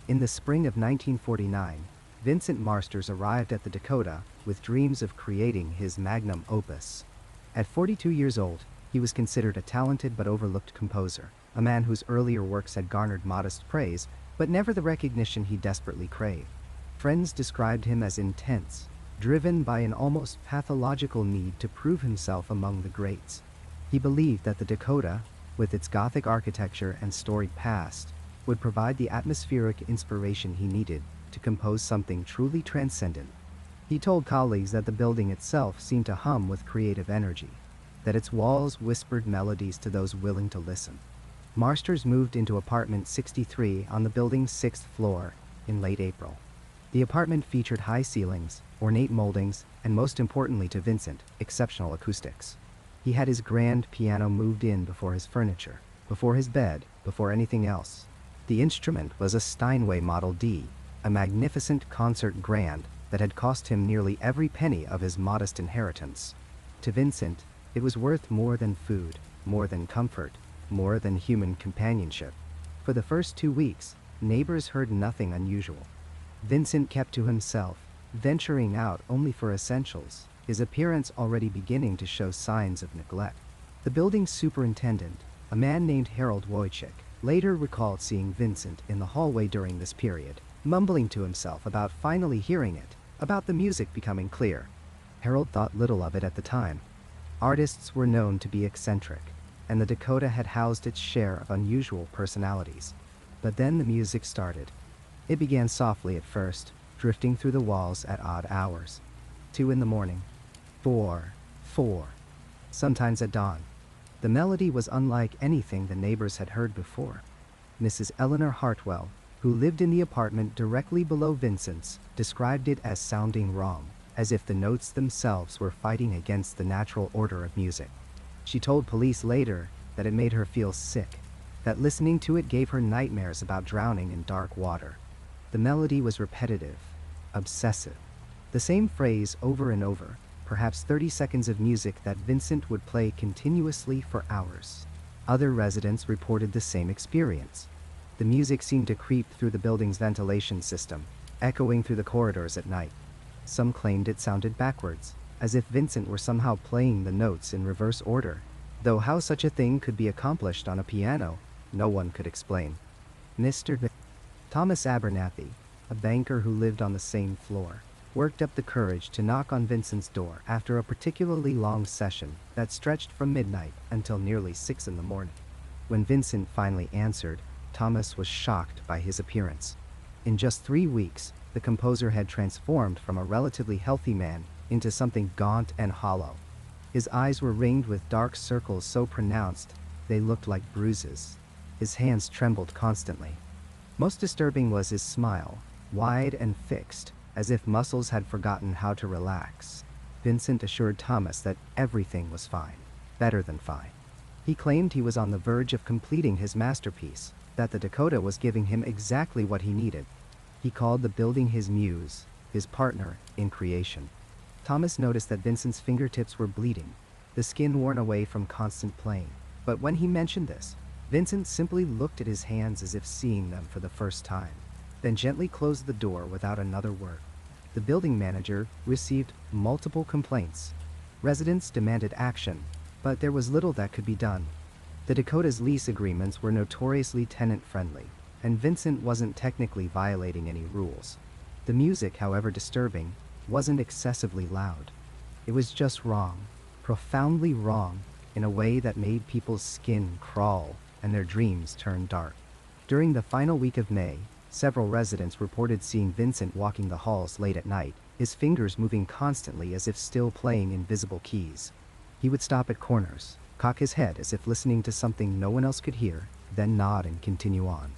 In the spring of 1949, Vincent Marsters arrived at the Dakota with dreams of creating his magnum opus. At 42 years old, he was considered a talented but overlooked composer, a man whose earlier works had garnered modest praise, but never the recognition he desperately craved. Friends described him as intense, driven by an almost pathological need to prove himself among the greats. He believed that the Dakota, with its Gothic architecture and storied past, would provide the atmospheric inspiration he needed to compose something truly transcendent. He told colleagues that the building itself seemed to hum with creative energy, that its walls whispered melodies to those willing to listen. Marsters moved into apartment 63 on the building's 6th floor in late April. The apartment featured high ceilings, ornate moldings, and most importantly to Vincent, exceptional acoustics. He had his grand piano moved in before his furniture, before his bed, before anything else. The instrument was a Steinway Model D, a magnificent concert grand that had cost him nearly every penny of his modest inheritance. To Vincent, it was worth more than food, more than comfort, more than human companionship. For the first 2 weeks, neighbors heard nothing unusual. Vincent kept to himself, venturing out only for essentials, his appearance already beginning to show signs of neglect. The building's superintendent, a man named Harold Wojcik, later recalled seeing Vincent in the hallway during this period, mumbling to himself about finally hearing it, about the music becoming clear. Harold thought little of it at the time. Artists were known to be eccentric, and the Dakota had housed its share of unusual personalities. But then the music started. It began softly at first, drifting through the walls at odd hours. 2 in the morning. 4. 4. Sometimes at dawn. The melody was unlike anything the neighbors had heard before. Mrs. Eleanor Hartwell, who lived in the apartment directly below Vincent's, described it as sounding wrong, as if the notes themselves were fighting against the natural order of music. She told police later that it made her feel sick, that listening to it gave her nightmares about drowning in dark water. The melody was repetitive, obsessive. The same phrase over and over, perhaps 30 seconds of music that Vincent would play continuously for hours. Other residents reported the same experience. The music seemed to creep through the building's ventilation system, echoing through the corridors at night. Some claimed it sounded backwards, as if Vincent were somehow playing the notes in reverse order, though how such a thing could be accomplished on a piano, no one could explain. Mr. Thomas Abernathy, a banker who lived on the same floor, worked up the courage to knock on Vincent's door after a particularly long session that stretched from midnight until nearly 6 in the morning. When Vincent finally answered, Thomas was shocked by his appearance. In just 3 weeks, the composer had transformed from a relatively healthy man into something gaunt and hollow. His eyes were ringed with dark circles so pronounced they looked like bruises. His hands trembled constantly. Most disturbing was his smile, wide and fixed, as if muscles had forgotten how to relax. Vincent assured Thomas that everything was fine, better than fine. He claimed he was on the verge of completing his masterpiece, that the Dakota was giving him exactly what he needed. He called the building his muse, his partner in creation. Thomas noticed that Vincent's fingertips were bleeding, the skin worn away from constant playing. But when he mentioned this, Vincent simply looked at his hands as if seeing them for the first time, then gently closed the door without another word. The building manager received multiple complaints. Residents demanded action, but there was little that could be done. The Dakota's lease agreements were notoriously tenant-friendly, and Vincent wasn't technically violating any rules. The music, however disturbing, wasn't excessively loud. It was just wrong, profoundly wrong, in a way that made people's skin crawl and their dreams turn dark. During the final week of May, several residents reported seeing Vincent walking the halls late at night, his fingers moving constantly as if still playing invisible keys. He would stop at corners, cock his head as if listening to something no one else could hear, then nod and continue on.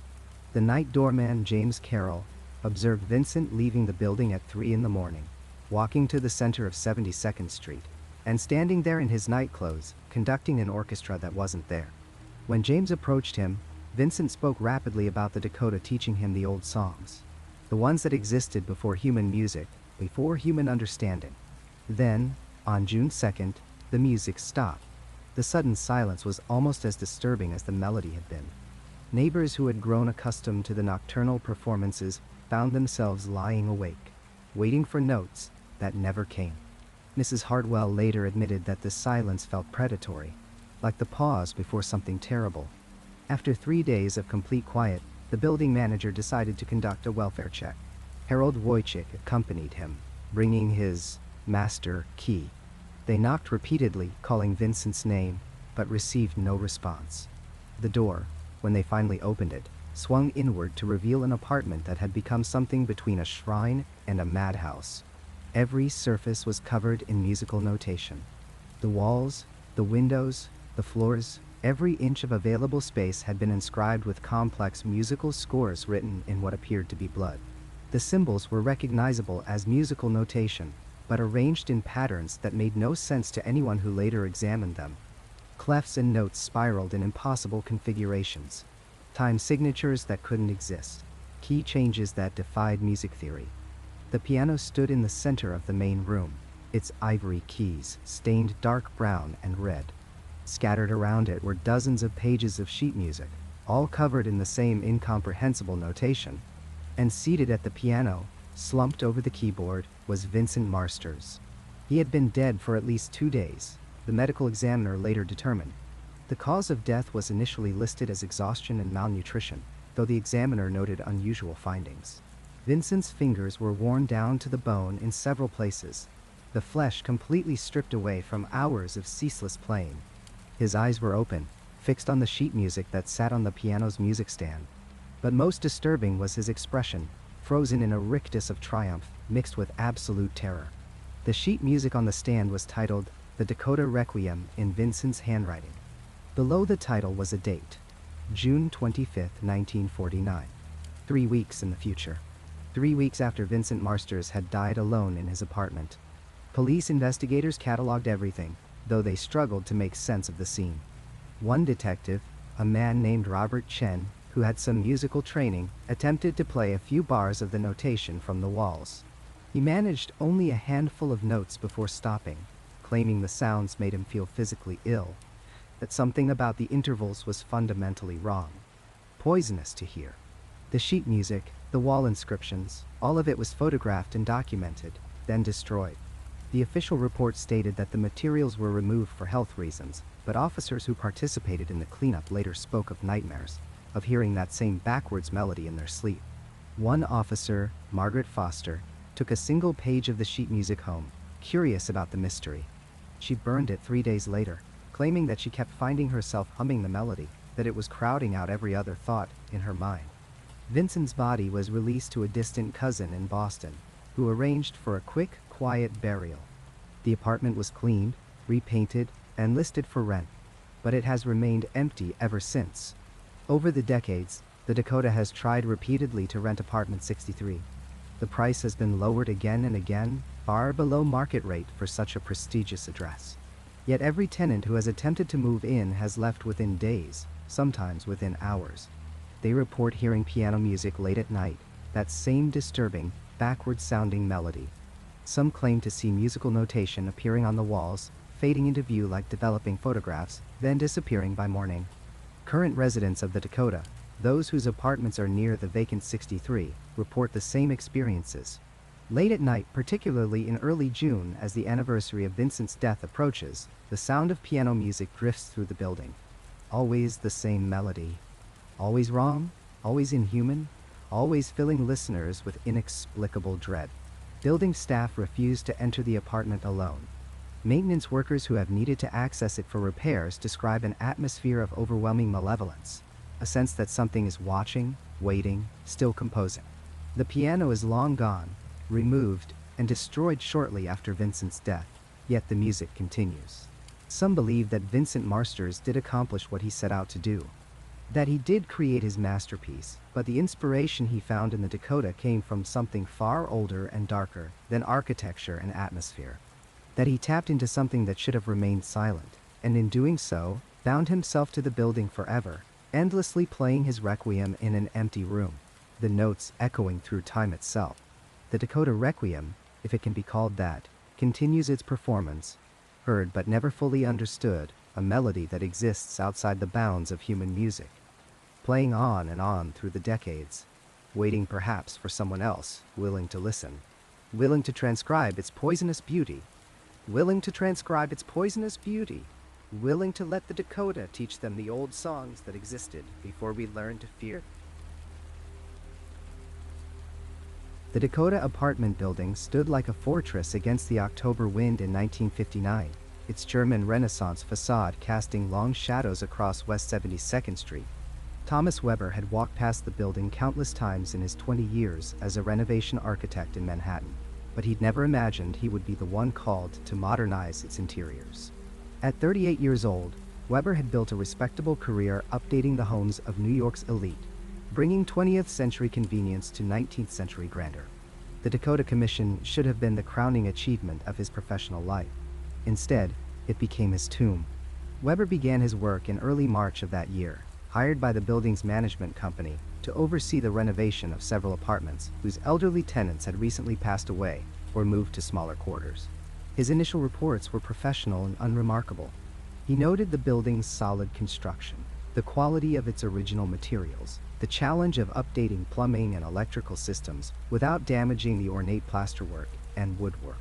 The night doorman James Carroll observed Vincent leaving the building at 3 in the morning, walking to the center of 72nd Street, and standing there in his nightclothes, conducting an orchestra that wasn't there. When James approached him, Vincent spoke rapidly about the Dakota, teaching him the old songs, the ones that existed before human music, before human understanding. Then, on June 2nd, the music stopped. The sudden silence was almost as disturbing as the melody had been. Neighbors who had grown accustomed to the nocturnal performances found themselves lying awake, waiting for notes that never came. Mrs. Hartwell later admitted that the silence felt predatory, like the pause before something terrible. After 3 days of complete quiet, the building manager decided to conduct a welfare check. Harold Wojcik accompanied him, bringing his master key. They knocked repeatedly, calling Vincent's name, but received no response. The door, when they finally opened it, swung inward to reveal an apartment that had become something between a shrine and a madhouse. Every surface was covered in musical notation. The walls, the windows, the floors, every inch of available space had been inscribed with complex musical scores written in what appeared to be blood. The symbols were recognizable as musical notation, but arranged in patterns that made no sense to anyone who later examined them. Clefs and notes spiraled in impossible configurations. Time signatures that couldn't exist. Key changes that defied music theory. The piano stood in the center of the main room, its ivory keys stained dark brown and red. Scattered around it were dozens of pages of sheet music, all covered in the same incomprehensible notation. And seated at the piano, slumped over the keyboard, was Vincent Marsters. He had been dead for at least 2 days, the medical examiner later determined. The cause of death was initially listed as exhaustion and malnutrition, though the examiner noted unusual findings. Vincent's fingers were worn down to the bone in several places, the flesh completely stripped away from hours of ceaseless playing. His eyes were open, fixed on the sheet music that sat on the piano's music stand. But most disturbing was his expression, frozen in a rictus of triumph mixed with absolute terror. The sheet music on the stand was titled The Dakota Requiem in Vincent's handwriting. Below the title was a date, June 25, 1949. 3 weeks in the future. 3 weeks after Vincent Marsters had died alone in his apartment. Police investigators cataloged everything, though they struggled to make sense of the scene. One detective, a man named Robert Chen, who had some musical training, attempted to play a few bars of the notation from the walls. He managed only a handful of notes before stopping, claiming the sounds made him feel physically ill, that something about the intervals was fundamentally wrong. Poisonous to hear. The sheet music, the wall inscriptions, all of it was photographed and documented, then destroyed. The official report stated that the materials were removed for health reasons, but officers who participated in the cleanup later spoke of nightmares, of hearing that same backwards melody in their sleep. One officer, Margaret Foster, took a single page of the sheet music home, curious about the mystery. She burned it 3 days later, claiming that she kept finding herself humming the melody, that it was crowding out every other thought in her mind. Vincent's body was released to a distant cousin in Boston, who arranged for a quick, quiet burial. The apartment was cleaned, repainted, and listed for rent, but it has remained empty ever since. Over the decades, the Dakota has tried repeatedly to rent apartment 63. The price has been lowered again and again, far below market rate for such a prestigious address. Yet every tenant who has attempted to move in has left within days, sometimes within hours. They report hearing piano music late at night, that same disturbing, backward-sounding melody. Some claim to see musical notation appearing on the walls, fading into view like developing photographs, then disappearing by morning. Current residents of the Dakota, those whose apartments are near the vacant 63, report the same experiences. Late at night, particularly in early June as the anniversary of Vincent's death approaches, the sound of piano music drifts through the building. Always the same melody. Always wrong, always inhuman, always filling listeners with inexplicable dread. Building staff refuse to enter the apartment alone. Maintenance workers who have needed to access it for repairs describe an atmosphere of overwhelming malevolence, a sense that something is watching, waiting, still composing. The piano is long gone, removed, and destroyed shortly after Vincent's death, yet the music continues. Some believe that Vincent Marsters did accomplish what he set out to do, that he did create his masterpiece, but the inspiration he found in the Dakota came from something far older and darker than architecture and atmosphere, that he tapped into something that should have remained silent, and in doing so, bound himself to the building forever, endlessly playing his requiem in an empty room, the notes echoing through time itself. The Dakota Requiem, if it can be called that, continues its performance, heard but never fully understood, a melody that exists outside the bounds of human music, playing on and on through the decades, waiting perhaps for someone else willing to listen, willing to transcribe its poisonous beauty, willing to transcribe its poisonous beauty, willing to let the Dakota teach them the old songs that existed before we learned to fear. The Dakota apartment building stood like a fortress against the October wind in 1959, its German Renaissance facade casting long shadows across West 72nd Street. Thomas Weber had walked past the building countless times in his 20 years as a renovation architect in Manhattan, but he'd never imagined he would be the one called to modernize its interiors. At 38 years old, Weber had built a respectable career updating the homes of New York's elite, bringing 20th century convenience to 19th century grandeur. The Dakota Commission should have been the crowning achievement of his professional life. Instead, it became his tomb. Weber began his work in early March of that year, hired by the building's management company to oversee the renovation of several apartments whose elderly tenants had recently passed away or moved to smaller quarters. His initial reports were professional and unremarkable. He noted the building's solid construction, the quality of its original materials, the challenge of updating plumbing and electrical systems without damaging the ornate plasterwork and woodwork.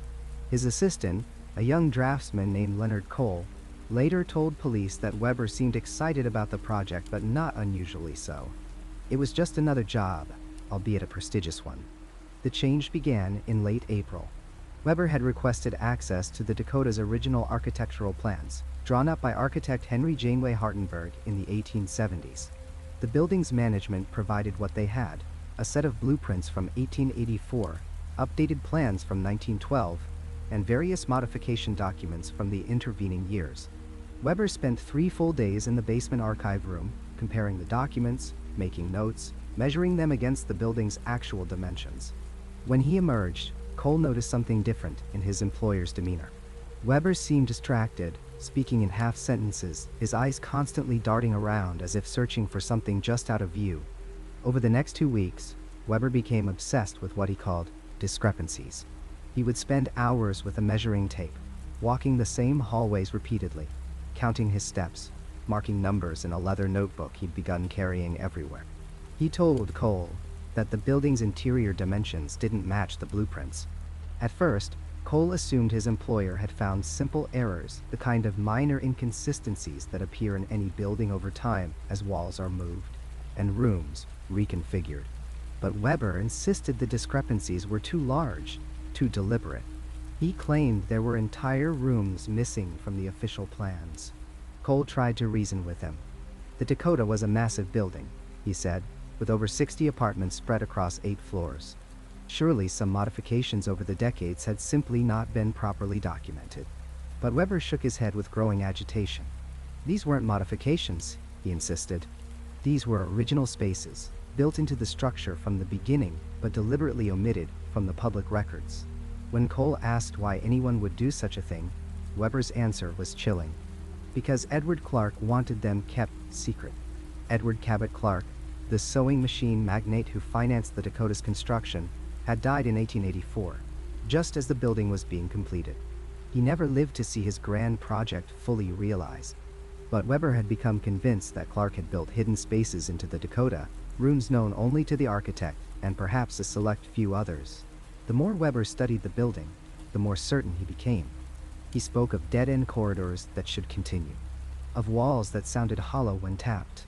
His assistant, a young draftsman named Leonard Cole, later told police that Weber seemed excited about the project but not unusually so. It was just another job, albeit a prestigious one. The change began in late April. Weber had requested access to the Dakota's original architectural plans, drawn up by architect Henry Janeway Hartenberg in the 1870s. The building's management provided what they had, a set of blueprints from 1884, updated plans from 1912, and various modification documents from the intervening years. Weber spent 3 full days in the basement archive room, comparing the documents, making notes, measuring them against the building's actual dimensions. When he emerged, Cole noticed something different in his employer's demeanor. Weber seemed distracted, speaking in half sentences, his eyes constantly darting around as if searching for something just out of view. Over the next 2 weeks, Weber became obsessed with what he called discrepancies. He would spend hours with a measuring tape, walking the same hallways repeatedly, counting his steps, marking numbers in a leather notebook he'd begun carrying everywhere. He told Cole that the building's interior dimensions didn't match the blueprints. At first, Cole assumed his employer had found simple errors, the kind of minor inconsistencies that appear in any building over time as walls are moved and rooms reconfigured. But Weber insisted the discrepancies were too large, too deliberate. He claimed there were entire rooms missing from the official plans. Cole tried to reason with him. The Dakota was a massive building, he said, with over 60 apartments spread across 8 floors. Surely some modifications over the decades had simply not been properly documented. But Weber shook his head with growing agitation. These weren't modifications, he insisted. These were original spaces, built into the structure from the beginning, but deliberately omitted from the public records. When Cole asked why anyone would do such a thing, Weber's answer was chilling. Because Edward Clark wanted them kept secret. Edward Cabot Clark, the sewing machine magnate who financed the Dakota's construction, had died in 1884, just as the building was being completed. He never lived to see his grand project fully realized. But Weber had become convinced that Clark had built hidden spaces into the Dakota, rooms known only to the architect and perhaps a select few others. The more Weber studied the building, the more certain he became. He spoke of dead-end corridors that should continue, of walls that sounded hollow when tapped,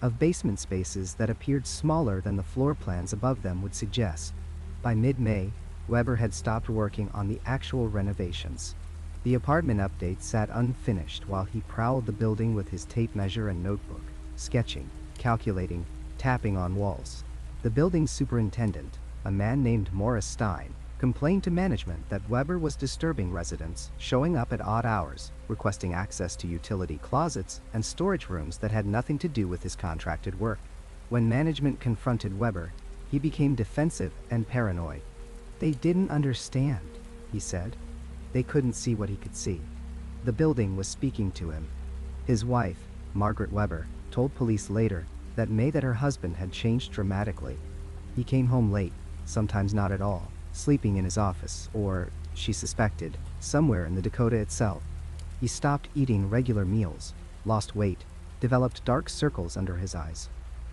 of basement spaces that appeared smaller than the floor plans above them would suggest. By mid-May, Weber had stopped working on the actual renovations. The apartment update sat unfinished while he prowled the building with his tape measure and notebook, sketching, calculating, tapping on walls. The building's superintendent, a man named Morris Stein, complained to management that Weber was disturbing residents, showing up at odd hours, requesting access to utility closets and storage rooms that had nothing to do with his contracted work. When management confronted Weber, he became defensive and paranoid. They didn't understand, he said. They couldn't see what he could see. The building was speaking to him. His wife, Margaret Weber, told police later that May that her husband had changed dramatically. He came home late, sometimes not at all, sleeping in his office, or, she suspected, somewhere in the Dakota itself. He stopped eating regular meals, lost weight, developed dark circles under his eyes.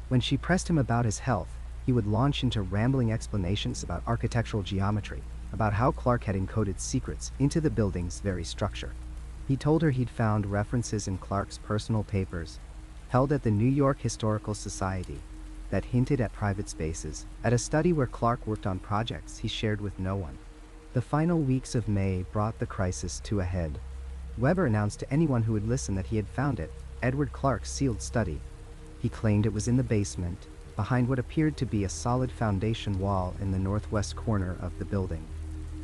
When she pressed him about his health, he would launch into rambling explanations about architectural geometry, about how Clark had encoded secrets into the building's very structure. He told her he'd found references in Clark's personal papers, held at the New York Historical Society, that hinted at private spaces, at a study where Clark worked on projects he shared with no one. The final weeks of May brought the crisis to a head. Weber announced to anyone who would listen that he had found it, Edward Clark's sealed study. He claimed it was in the basement, behind what appeared to be a solid foundation wall in the northwest corner of the building.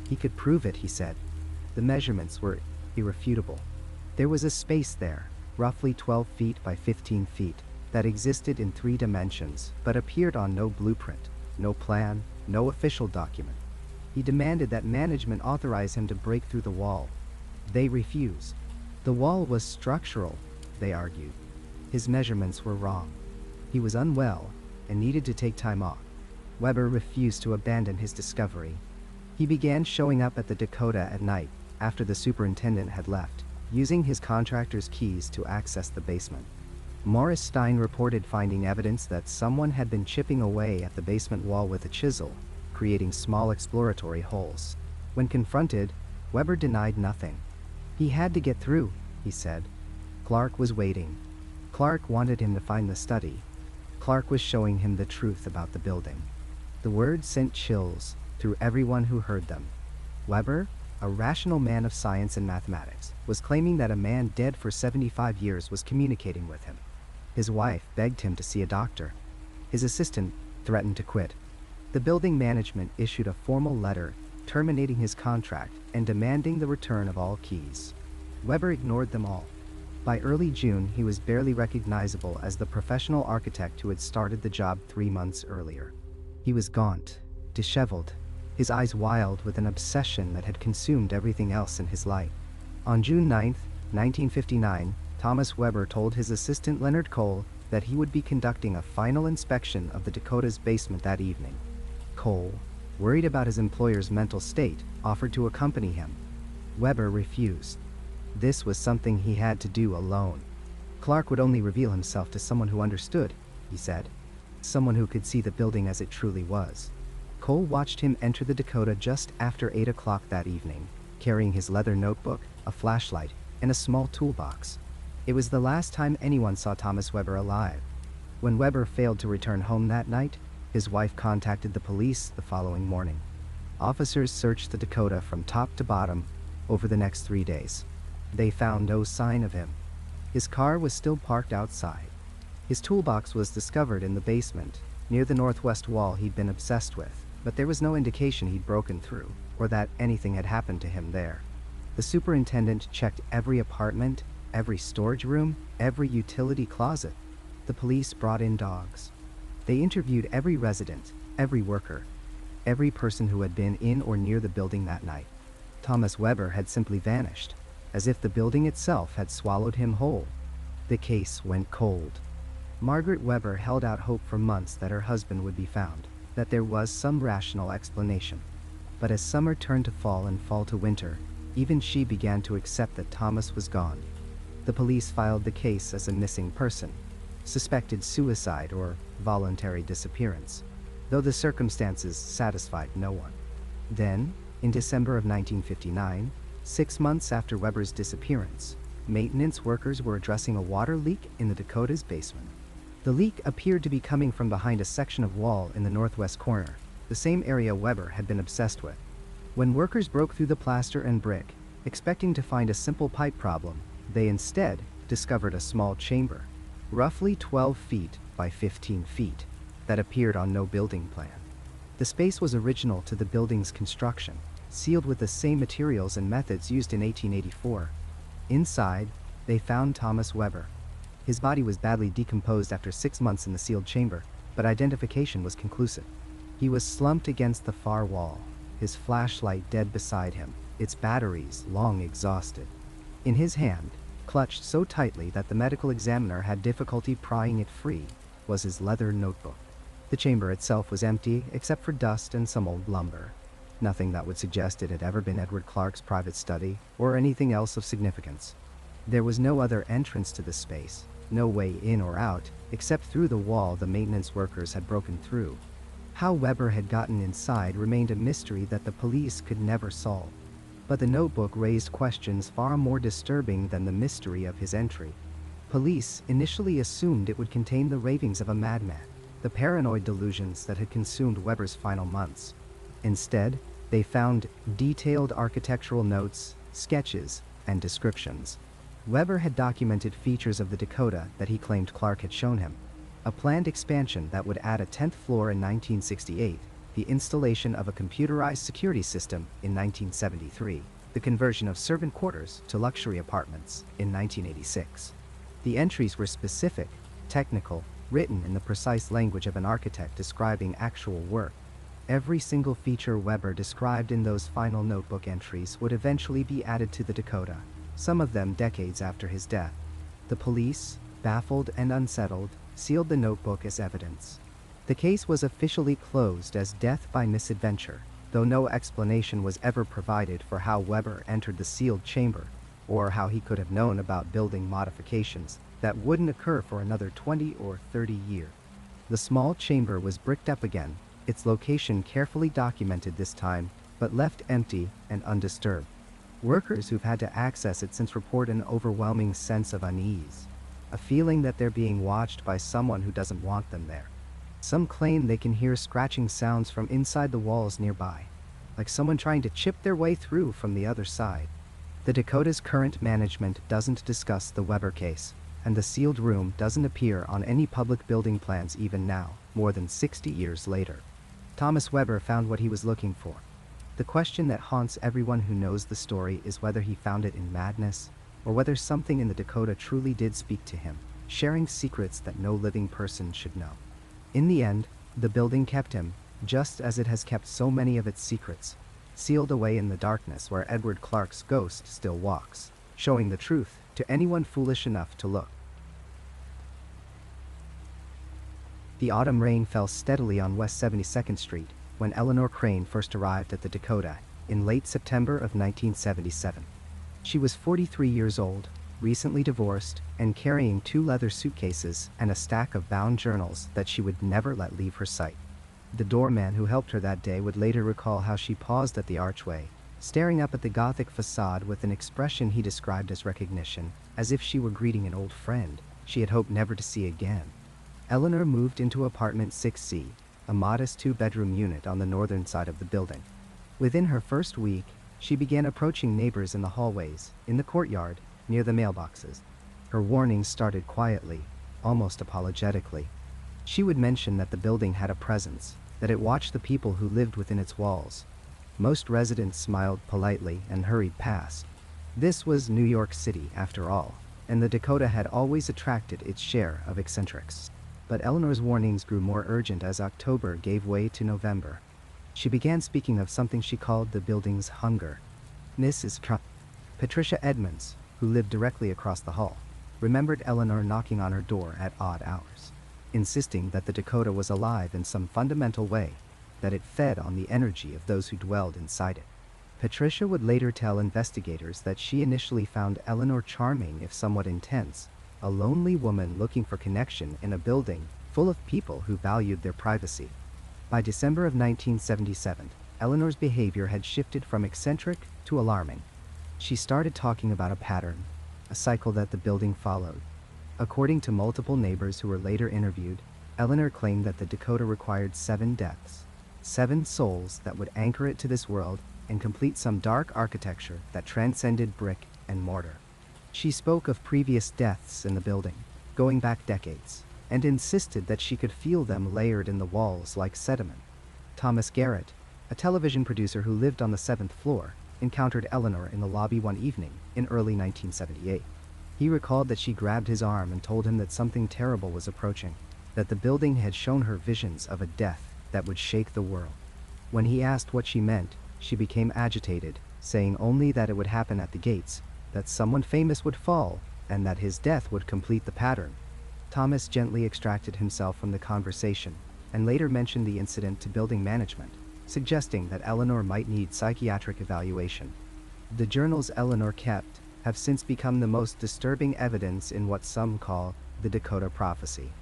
He could prove it, he said. The measurements were irrefutable. There was a space there, roughly 12 feet by 15 feet, that existed in 3 dimensions, but appeared on no blueprint, no plan, no official document. He demanded that management authorize him to break through the wall. They refused. The wall was structural, they argued. His measurements were wrong. He was unwell and needed to take time off. Weber refused to abandon his discovery. He began showing up at the Dakota at night, after the superintendent had left, using his contractor's keys to access the basement. Morris Stein reported finding evidence that someone had been chipping away at the basement wall with a chisel, creating small exploratory holes. When confronted, Weber denied nothing. He had to get through, he said. Clark was waiting. Clark wanted him to find the study. Clark was showing him the truth about the building. The words sent chills through everyone who heard them. Weber, a rational man of science and mathematics, was claiming that a man dead for 75 years was communicating with him. His wife begged him to see a doctor. His assistant threatened to quit. The building management issued a formal letter terminating his contract and demanding the return of all keys. Weber ignored them all. By early June, he was barely recognizable as the professional architect who had started the job 3 months earlier. He was gaunt, disheveled, his eyes wild with an obsession that had consumed everything else in his life. On June 9, 1959, Thomas Weber told his assistant Leonard Cole that he would be conducting a final inspection of the Dakota's basement that evening. Cole, worried about his employer's mental state, offered to accompany him. Weber refused. This was something he had to do alone. Clark would only reveal himself to someone who understood, he said. Someone who could see the building as it truly was. Cole watched him enter the Dakota just after 8 o'clock that evening, carrying his leather notebook, a flashlight, and a small toolbox. It was the last time anyone saw Thomas Weber alive. When Weber failed to return home that night, his wife contacted the police the following morning. Officers searched the Dakota from top to bottom over the next 3 days. They found no sign of him. His car was still parked outside. His toolbox was discovered in the basement, near the northwest wall he'd been obsessed with, but there was no indication he'd broken through, or that anything had happened to him there. The superintendent checked every apartment, every storage room, every utility closet. The police brought in dogs. They interviewed every resident, every worker, every person who had been in or near the building that night. Thomas Weber had simply vanished, as if the building itself had swallowed him whole. The case went cold. Margaret Weber held out hope for months that her husband would be found, that there was some rational explanation. But as summer turned to fall and fall to winter, even she began to accept that Thomas was gone. The police filed the case as a missing person, suspected suicide or voluntary disappearance, though the circumstances satisfied no one. Then, in December of 1959, 6 months after Weber's disappearance, maintenance workers were addressing a water leak in the Dakota's basement. The leak appeared to be coming from behind a section of wall in the northwest corner, the same area Weber had been obsessed with. When workers broke through the plaster and brick, expecting to find a simple pipe problem, they instead discovered a small chamber, roughly 12 feet by 15 feet, that appeared on no building plan. The space was original to the building's construction, sealed with the same materials and methods used in 1884. Inside, they found Thomas Weber. His body was badly decomposed after 6 months in the sealed chamber, but identification was conclusive. He was slumped against the far wall, his flashlight dead beside him, its batteries long exhausted. In his hand, clutched so tightly that the medical examiner had difficulty prying it free, was his leather notebook. The chamber itself was empty except for dust and some old lumber. Nothing that would suggest it had ever been Edward Clark's private study or anything else of significance. There was no other entrance to the space, no way in or out, except through the wall the maintenance workers had broken through. How Weber had gotten inside remained a mystery that the police could never solve. But the notebook raised questions far more disturbing than the mystery of his entry. Police initially assumed it would contain the ravings of a madman, the paranoid delusions that had consumed Weber's final months. Instead, they found detailed architectural notes, sketches, and descriptions. Weber had documented features of the Dakota that he claimed Clark had shown him. A planned expansion that would add a 10th floor in 1968, the installation of a computerized security system in 1973, the conversion of servant quarters to luxury apartments in 1986. The entries were specific, technical, written in the precise language of an architect describing actual work. Every single feature Weber described in those final notebook entries would eventually be added to the Dakota, some of them decades after his death. The police, baffled and unsettled, sealed the notebook as evidence. The case was officially closed as death by misadventure, though no explanation was ever provided for how Weber entered the sealed chamber, or how he could have known about building modifications that wouldn't occur for another 20 or 30 years. The small chamber was bricked up again, its location carefully documented this time, but left empty and undisturbed. Workers who've had to access it since report an overwhelming sense of unease, a feeling that they're being watched by someone who doesn't want them there. Some claim they can hear scratching sounds from inside the walls nearby, like someone trying to chip their way through from the other side. The Dakota's current management doesn't discuss the Weber case, and the sealed room doesn't appear on any public building plans even now, more than 60 years later. Thomas Weber found what he was looking for. The question that haunts everyone who knows the story is whether he found it in madness, or whether something in the Dakota truly did speak to him, sharing secrets that no living person should know. In the end, the building kept him, just as it has kept so many of its secrets, sealed away in the darkness where Edward Clark's ghost still walks, showing the truth to anyone foolish enough to look. The autumn rain fell steadily on West 72nd Street when Eleanor Crane first arrived at the Dakota in late September of 1977. She was 43 years old, recently divorced, and carrying 2 leather suitcases and a stack of bound journals that she would never let leave her sight. The doorman who helped her that day would later recall how she paused at the archway, staring up at the Gothic facade with an expression he described as recognition, as if she were greeting an old friend she had hoped never to see again. Eleanor moved into apartment 6C, a modest 2-bedroom unit on the northern side of the building. Within her first week, she began approaching neighbors in the hallways, in the courtyard, near the mailboxes. Her warnings started quietly, almost apologetically. She would mention that the building had a presence, that it watched the people who lived within its walls. Most residents smiled politely and hurried past. This was New York City, after all, and the Dakota had always attracted its share of eccentrics. But Eleanor's warnings grew more urgent as October gave way to November. She began speaking of something she called the building's hunger. Mrs. Patricia Edmonds, who lived directly across the hall, remembered Eleanor knocking on her door at odd hours, insisting that the Dakota was alive in some fundamental way, that it fed on the energy of those who dwelled inside it. Patricia would later tell investigators that she initially found Eleanor charming if somewhat intense, a lonely woman looking for connection in a building full of people who valued their privacy. By December of 1977, Eleanor's behavior had shifted from eccentric to alarming. She started talking about a pattern, a cycle that the building followed. According to multiple neighbors who were later interviewed, Eleanor claimed that the Dakota required 7 deaths, 7 souls that would anchor it to this world and complete some dark architecture that transcended brick and mortar. She spoke of previous deaths in the building, going back decades, and insisted that she could feel them layered in the walls like sediment. Thomas Garrett, a television producer who lived on the 7th floor, encountered Eleanor in the lobby one evening in early 1978. He recalled that she grabbed his arm and told him that something terrible was approaching, that the building had shown her visions of a death that would shake the world. When he asked what she meant, she became agitated, saying only that it would happen at the gates, that someone famous would fall, and that his death would complete the pattern. Thomas gently extracted himself from the conversation, and later mentioned the incident to building management, suggesting that Eleanor might need psychiatric evaluation. The journals Eleanor kept have since become the most disturbing evidence in what some call the Dakota prophecy.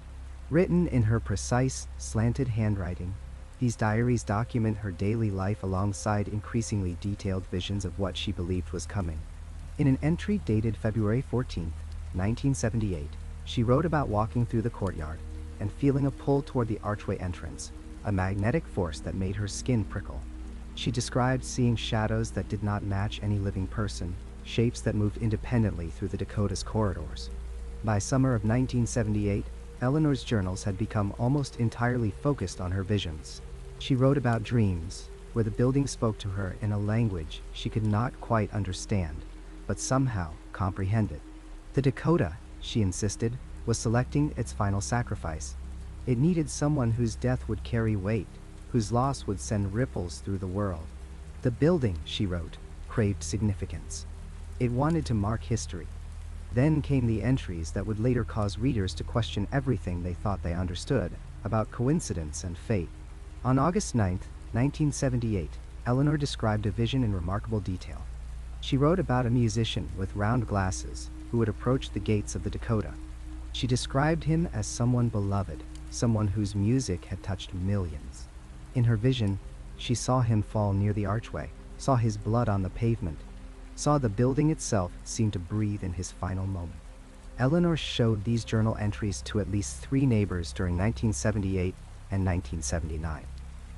Written in her precise, slanted handwriting, these diaries document her daily life alongside increasingly detailed visions of what she believed was coming. In an entry dated February 14, 1978, she wrote about walking through the courtyard and feeling a pull toward the archway entrance, a magnetic force that made her skin prickle. She described seeing shadows that did not match any living person, shapes that moved independently through the Dakota's corridors. By summer of 1978, Eleanor's journals had become almost entirely focused on her visions. She wrote about dreams, where the building spoke to her in a language she could not quite understand, but somehow comprehended. The Dakota, she insisted, was selecting its final sacrifice. It needed someone whose death would carry weight, whose loss would send ripples through the world. The building, she wrote, craved significance. It wanted to mark history. Then came the entries that would later cause readers to question everything they thought they understood about coincidence and fate. On August 9, 1978, Eleanor described a vision in remarkable detail. She wrote about a musician with round glasses who would approach the gates of the Dakota. She described him as someone beloved, someone whose music had touched millions. In her vision, she saw him fall near the archway, saw his blood on the pavement, saw the building itself seem to breathe in his final moment. Eleanor showed these journal entries to at least 3 neighbors during 1978 and 1979.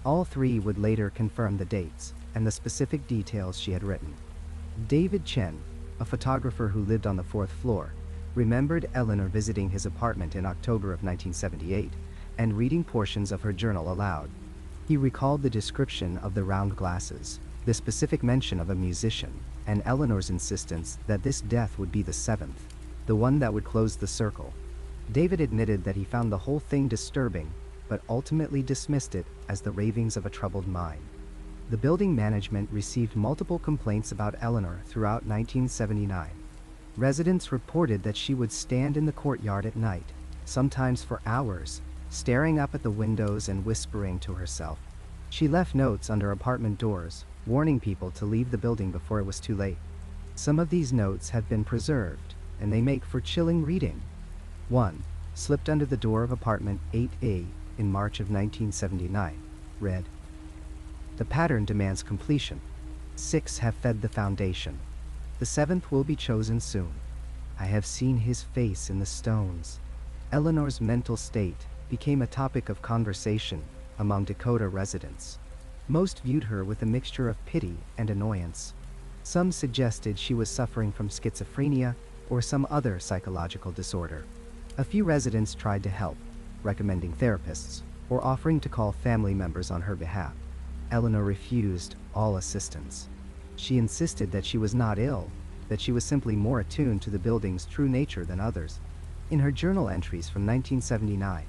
All 3 would later confirm the dates and the specific details she had written. David Chen, a photographer who lived on the 4th floor, remembered Eleanor visiting his apartment in October of 1978 and reading portions of her journal aloud. He recalled the description of the round glasses, the specific mention of a musician, and Eleanor's insistence that this death would be the seventh, the one that would close the circle. David admitted that he found the whole thing disturbing, but ultimately dismissed it as the ravings of a troubled mind. The building management received multiple complaints about Eleanor throughout 1979. Residents reported that she would stand in the courtyard at night, sometimes for hours, staring up at the windows and whispering to herself. She left notes under apartment doors, warning people to leave the building before it was too late. Some of these notes have been preserved, and they make for chilling reading. 1. Slipped under the door of apartment 8A in March of 1979. Read, "The pattern demands completion. 6 have fed the foundation. The 7th will be chosen soon. I have seen his face in the stones." Eleanor's mental state became a topic of conversation among Dakota residents. Most viewed her with a mixture of pity and annoyance. Some suggested she was suffering from schizophrenia or some other psychological disorder. A few residents tried to help, recommending therapists or offering to call family members on her behalf. Eleanor refused all assistance. She insisted that she was not ill, that she was simply more attuned to the building's true nature than others. In her journal entries from 1979,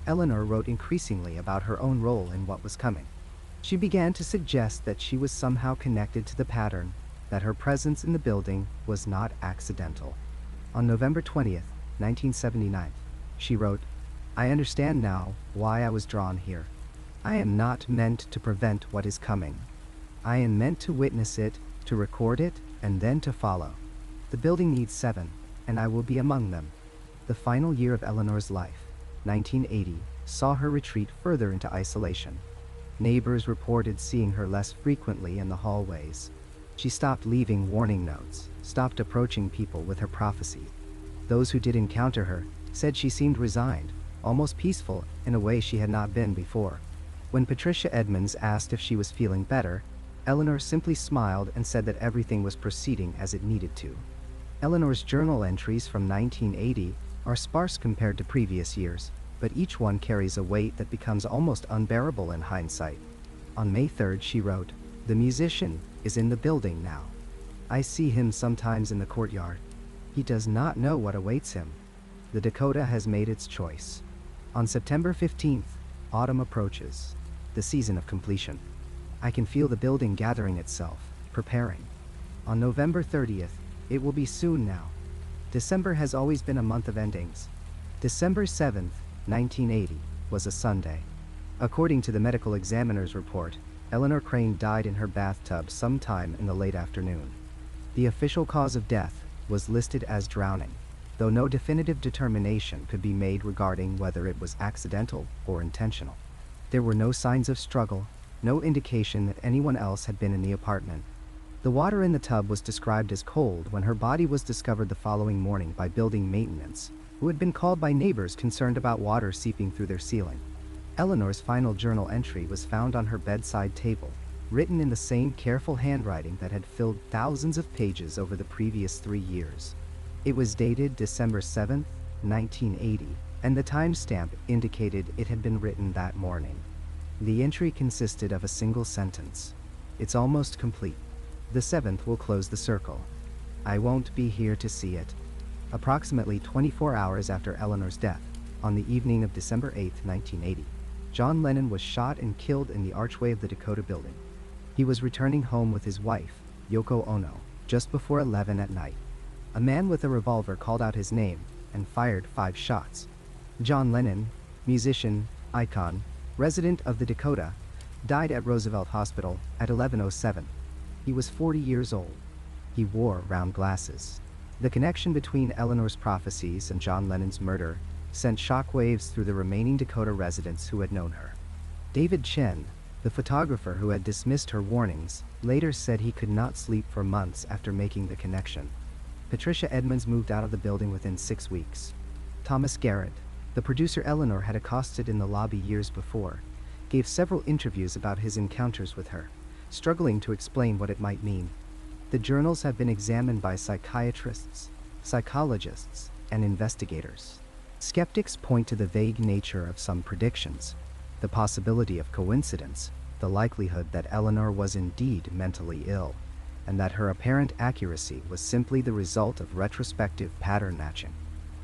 Eleanor wrote increasingly about her own role in what was coming. She began to suggest that she was somehow connected to the pattern, that her presence in the building was not accidental. On November 20th, 1979, she wrote, "I understand now why I was drawn here. I am not meant to prevent what is coming. I am meant to witness it, to record it, and then to follow. The building needs 7, and I will be among them." The final year of Eleanor's life, 1980, saw her retreat further into isolation. Neighbors reported seeing her less frequently in the hallways. She stopped leaving warning notes, stopped approaching people with her prophecy. Those who did encounter her said she seemed resigned, almost peaceful in a way she had not been before. When Patricia Edmonds asked if she was feeling better, Eleanor simply smiled and said that everything was proceeding as it needed to. Eleanor's journal entries from 1980 are sparse compared to previous years, but each one carries a weight that becomes almost unbearable in hindsight. On May 3rd, she wrote, "The musician is in the building now. I see him sometimes in the courtyard. He does not know what awaits him. The Dakota has made its choice." On September 15th, autumn approaches, the season of completion. "I can feel the building gathering itself, preparing." On November 30th, "It will be soon now." December has always been a month of endings. December 7th, 1980, was a Sunday. According to the medical examiner's report, Eleanor Crane died in her bathtub sometime in the late afternoon. The official cause of death was listed as drowning, though no definitive determination could be made regarding whether it was accidental or intentional. There were no signs of struggle, no indication that anyone else had been in the apartment. The water in the tub was described as cold when her body was discovered the following morning by building maintenance, who had been called by neighbors concerned about water seeping through their ceiling. Eleanor's final journal entry was found on her bedside table, written in the same careful handwriting that had filled thousands of pages over the previous 3 years. It was dated December 7th, 1980, and the timestamp indicated it had been written that morning. The entry consisted of a single sentence. "It's almost complete. The 7th will close the circle. I won't be here to see it." Approximately 24 hours after Eleanor's death, on the evening of December 8th, 1980, John Lennon was shot and killed in the archway of the Dakota Building. He was returning home with his wife, Yoko Ono, just before 11 at night. A man with a revolver called out his name and fired 5 shots. John Lennon, musician, icon, resident of the Dakota, died at Roosevelt Hospital at 11:07. He was 40 years old. He wore round glasses. The connection between Eleanor's prophecies and John Lennon's murder sent shockwaves through the remaining Dakota residents who had known her. David Chen, the photographer who had dismissed her warnings, later said he could not sleep for months after making the connection. Patricia Edmonds moved out of the building within 6 weeks. Thomas Garrett, the producer Eleanor had accosted in the lobby years before, gave several interviews about his encounters with her, struggling to explain what it might mean. The journals have been examined by psychiatrists, psychologists, and investigators. Skeptics point to the vague nature of some predictions. the possibility of coincidence, the likelihood that Eleanor was indeed mentally ill, and that her apparent accuracy was simply the result of retrospective pattern matching.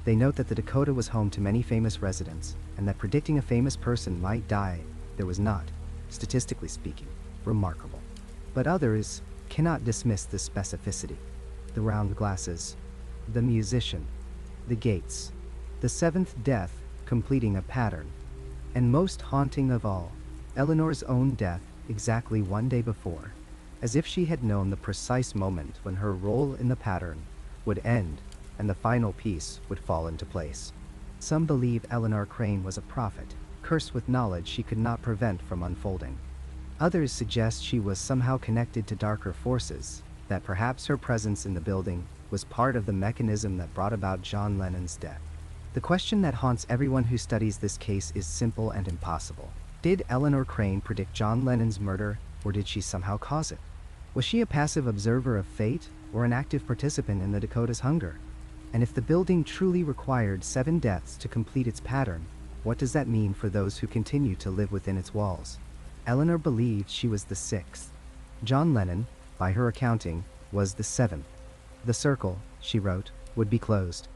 They note that the Dakota was home to many famous residents, and that predicting a famous person might die there was not, statistically speaking, remarkable. But others cannot dismiss this specificity. The round glasses, the musician, the gates, the seventh death completing a pattern, and most haunting of all, Eleanor's own death exactly one day before, as if she had known the precise moment when her role in the pattern would end and the final piece would fall into place. Some believe Eleanor Crane was a prophet, cursed with knowledge she could not prevent from unfolding. Others suggest she was somehow connected to darker forces, that perhaps her presence in the building was part of the mechanism that brought about John Lennon's death. The question that haunts everyone who studies this case is simple and impossible. Did Eleanor Crane predict John Lennon's murder, or did she somehow cause it? Was she a passive observer of fate, or an active participant in the Dakota's hunger? And if the building truly required 7 deaths to complete its pattern, what does that mean for those who continue to live within its walls? Eleanor believed she was the 6th. John Lennon, by her accounting, was the 7th. The circle, she wrote, would be closed.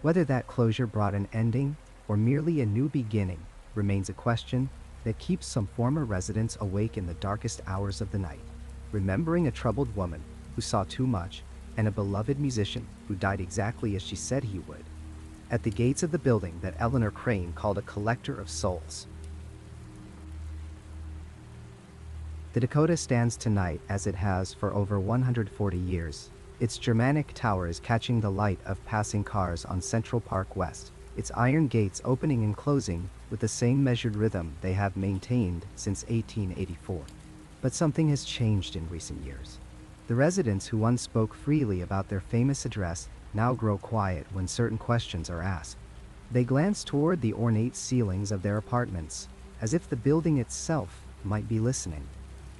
Whether that closure brought an ending or merely a new beginning remains a question that keeps some former residents awake in the darkest hours of the night, remembering a troubled woman who saw too much and a beloved musician who died exactly as she said he would, at the gates of the building that Eleanor Crane called a collector of souls. The Dakota stands tonight as it has for over 140 years, its Germanic towers catching the light of passing cars on Central Park West, its iron gates opening and closing with the same measured rhythm they have maintained since 1884. But something has changed in recent years. The residents who once spoke freely about their famous address now grow quiet when certain questions are asked. They glance toward the ornate ceilings of their apartments, as if the building itself might be listening.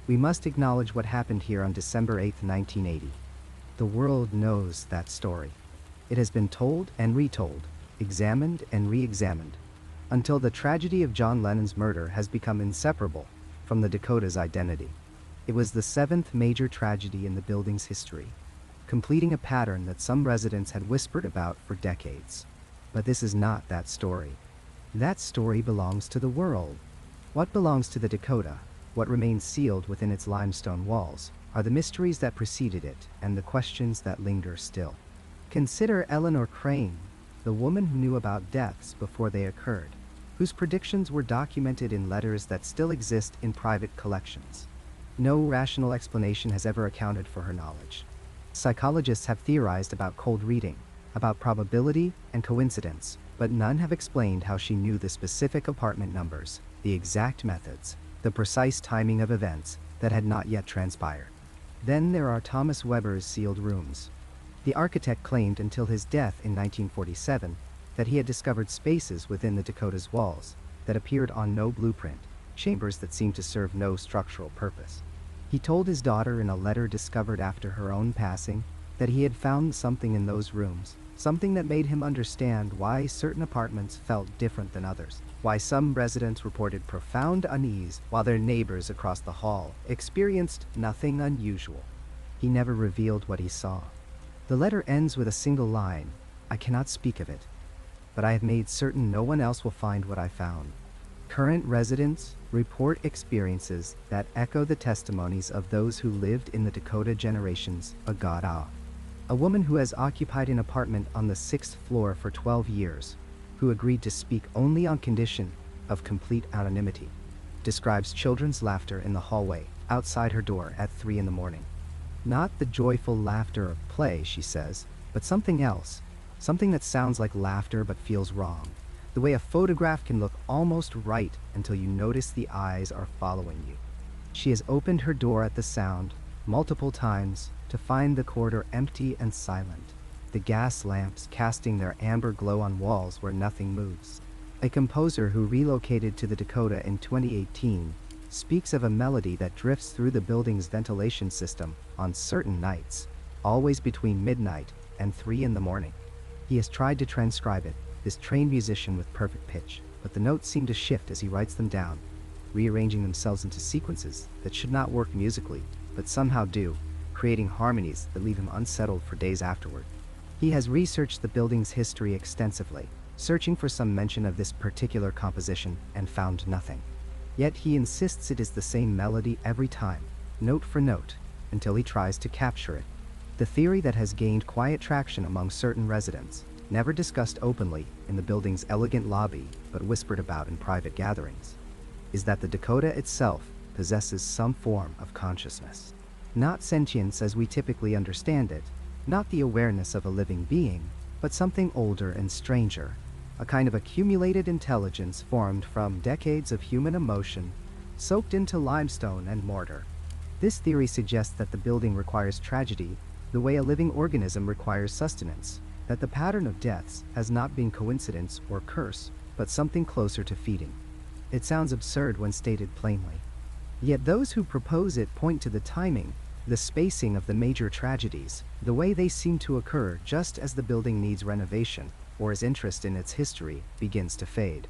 We must acknowledge what happened here on December 8, 1980. The world knows that story. It has been told and retold, examined and re-examined, until the tragedy of John Lennon's murder has become inseparable from the Dakota's identity. It was the 7th major tragedy in the building's history, completing a pattern that some residents had whispered about for decades. But this is not that story. That story belongs to the world. What belongs to the Dakota, what remains sealed within its limestone walls, are the mysteries that preceded it and the questions that linger still. Consider Eleanor Crane, the woman who knew about deaths before they occurred, whose predictions were documented in letters that still exist in private collections. No rational explanation has ever accounted for her knowledge. Psychologists have theorized about cold reading, about probability and coincidence, but none have explained how she knew the specific apartment numbers, the exact methods, the precise timing of events that had not yet transpired. Then there are Thomas Weber's sealed rooms. The architect claimed until his death in 1947 that he had discovered spaces within the Dakota's walls that appeared on no blueprint, chambers that seemed to serve no structural purpose. He told his daughter in a letter discovered after her own passing that he had found something in those rooms, something that made him understand why certain apartments felt different than others, why some residents reported profound unease while their neighbors across the hall experienced nothing unusual. He never revealed what he saw. The letter ends with a single line, "I cannot speak of it, but I have made certain no one else will find what I found." Current residents report experiences that echo the testimonies of those who lived in the Dakota generations ago. A woman who has occupied an apartment on the 6th floor for 12 years, who agreed to speak only on condition of complete anonymity, describes children's laughter in the hallway outside her door at 3 in the morning. Not the joyful laughter of play, she says, but something else, something that sounds like laughter but feels wrong. The way a photograph can look almost right until you notice the eyes are following you. She has opened her door at the sound multiple times to find the corridor empty and silent, the gas lamps casting their amber glow on walls where nothing moves. A composer who relocated to the Dakota in 2018 speaks of a melody that drifts through the building's ventilation system on certain nights, always between midnight and 3 in the morning. He has tried to transcribe it, this trained musician with perfect pitch, but the notes seem to shift as he writes them down, rearranging themselves into sequences that should not work musically, but somehow do, creating harmonies that leave him unsettled for days afterward. He has researched the building's history extensively, searching for some mention of this particular composition, and found nothing. Yet he insists it is the same melody every time, note for note, until he tries to capture it. The theory that has gained quiet traction among certain residents, never discussed openly in the building's elegant lobby but whispered about in private gatherings, is that the Dakota itself possesses some form of consciousness. Not sentience as we typically understand it, not the awareness of a living being, but something older and stranger, a kind of accumulated intelligence formed from decades of human emotion, soaked into limestone and mortar. This theory suggests that the building requires tragedy the way a living organism requires sustenance, that the pattern of deaths has not been coincidence or curse, but something closer to feeding. It sounds absurd when stated plainly. Yet those who propose it point to the timing, the spacing of the major tragedies, the way they seem to occur just as the building needs renovation, or as interest in its history begins to fade.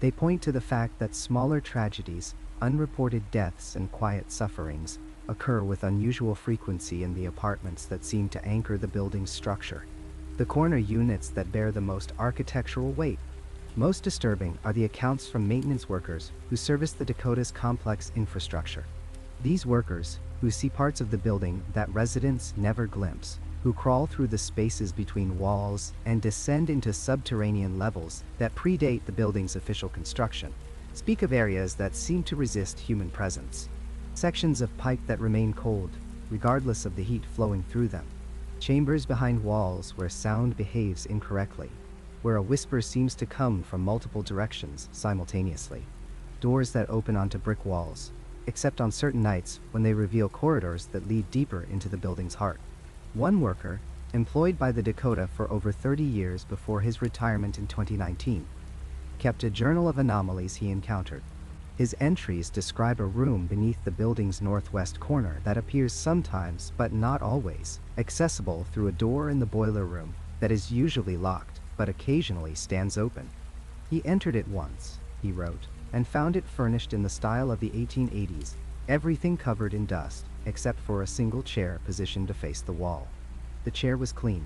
They point to the fact that smaller tragedies, unreported deaths and quiet sufferings, occur with unusual frequency in the apartments that seem to anchor the building's structure, the corner units that bear the most architectural weight. Most disturbing are the accounts from maintenance workers who service the Dakota's complex infrastructure. These workers, who see parts of the building that residents never glimpse, who crawl through the spaces between walls and descend into subterranean levels that predate the building's official construction, speak of areas that seem to resist human presence, sections of pipe that remain cold, regardless of the heat flowing through them, chambers behind walls where sound behaves incorrectly, where a whisper seems to come from multiple directions simultaneously, doors that open onto brick walls, except on certain nights when they reveal corridors that lead deeper into the building's heart. One worker, employed by the Dakota for over 30 years before his retirement in 2019, kept a journal of anomalies he encountered. His entries describe a room beneath the building's northwest corner that appears sometimes, but not always, accessible through a door in the boiler room that is usually locked, but occasionally stands open. He entered it once, he wrote, and found it furnished in the style of the 1880s, everything covered in dust, except for a single chair positioned to face the wall. The chair was clean.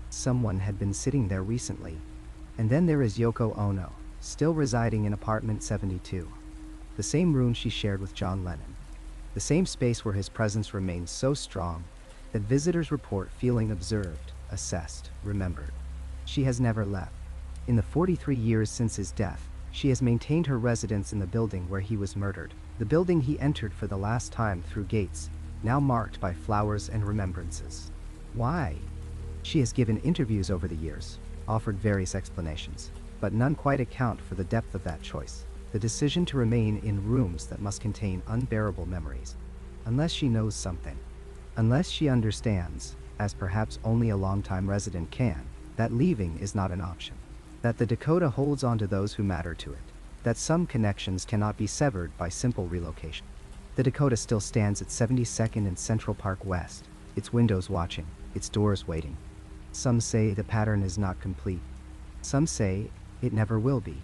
Someone had been sitting there recently. And then there is Yoko Ono, still residing in apartment 72. The same room she shared with John Lennon. The same space where his presence remains so strong that visitors report feeling observed, assessed, remembered. She has never left. In the 43 years since his death, she has maintained her residence in the building where he was murdered, the building he entered for the last time through gates, now marked by flowers and remembrances. Why? She has given interviews over the years, offered various explanations, but none quite account for the depth of that choice, the decision to remain in rooms that must contain unbearable memories. Unless she knows something, unless she understands, as perhaps only a longtime resident can, that leaving is not an option, that the Dakota holds on to those who matter to it, that some connections cannot be severed by simple relocation. The Dakota still stands at 72nd and Central Park West, its windows watching, its doors waiting. Some say the pattern is not complete. Some say it never will be.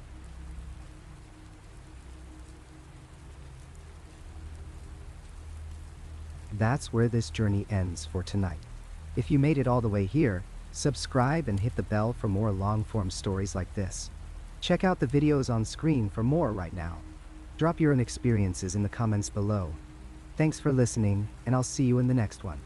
That's where this journey ends for tonight. If you made it all the way here, subscribe and hit the bell for more long-form stories like this. Check out the videos on screen for more right now. Drop your own experiences in the comments below. Thanks for listening, and I'll see you in the next one.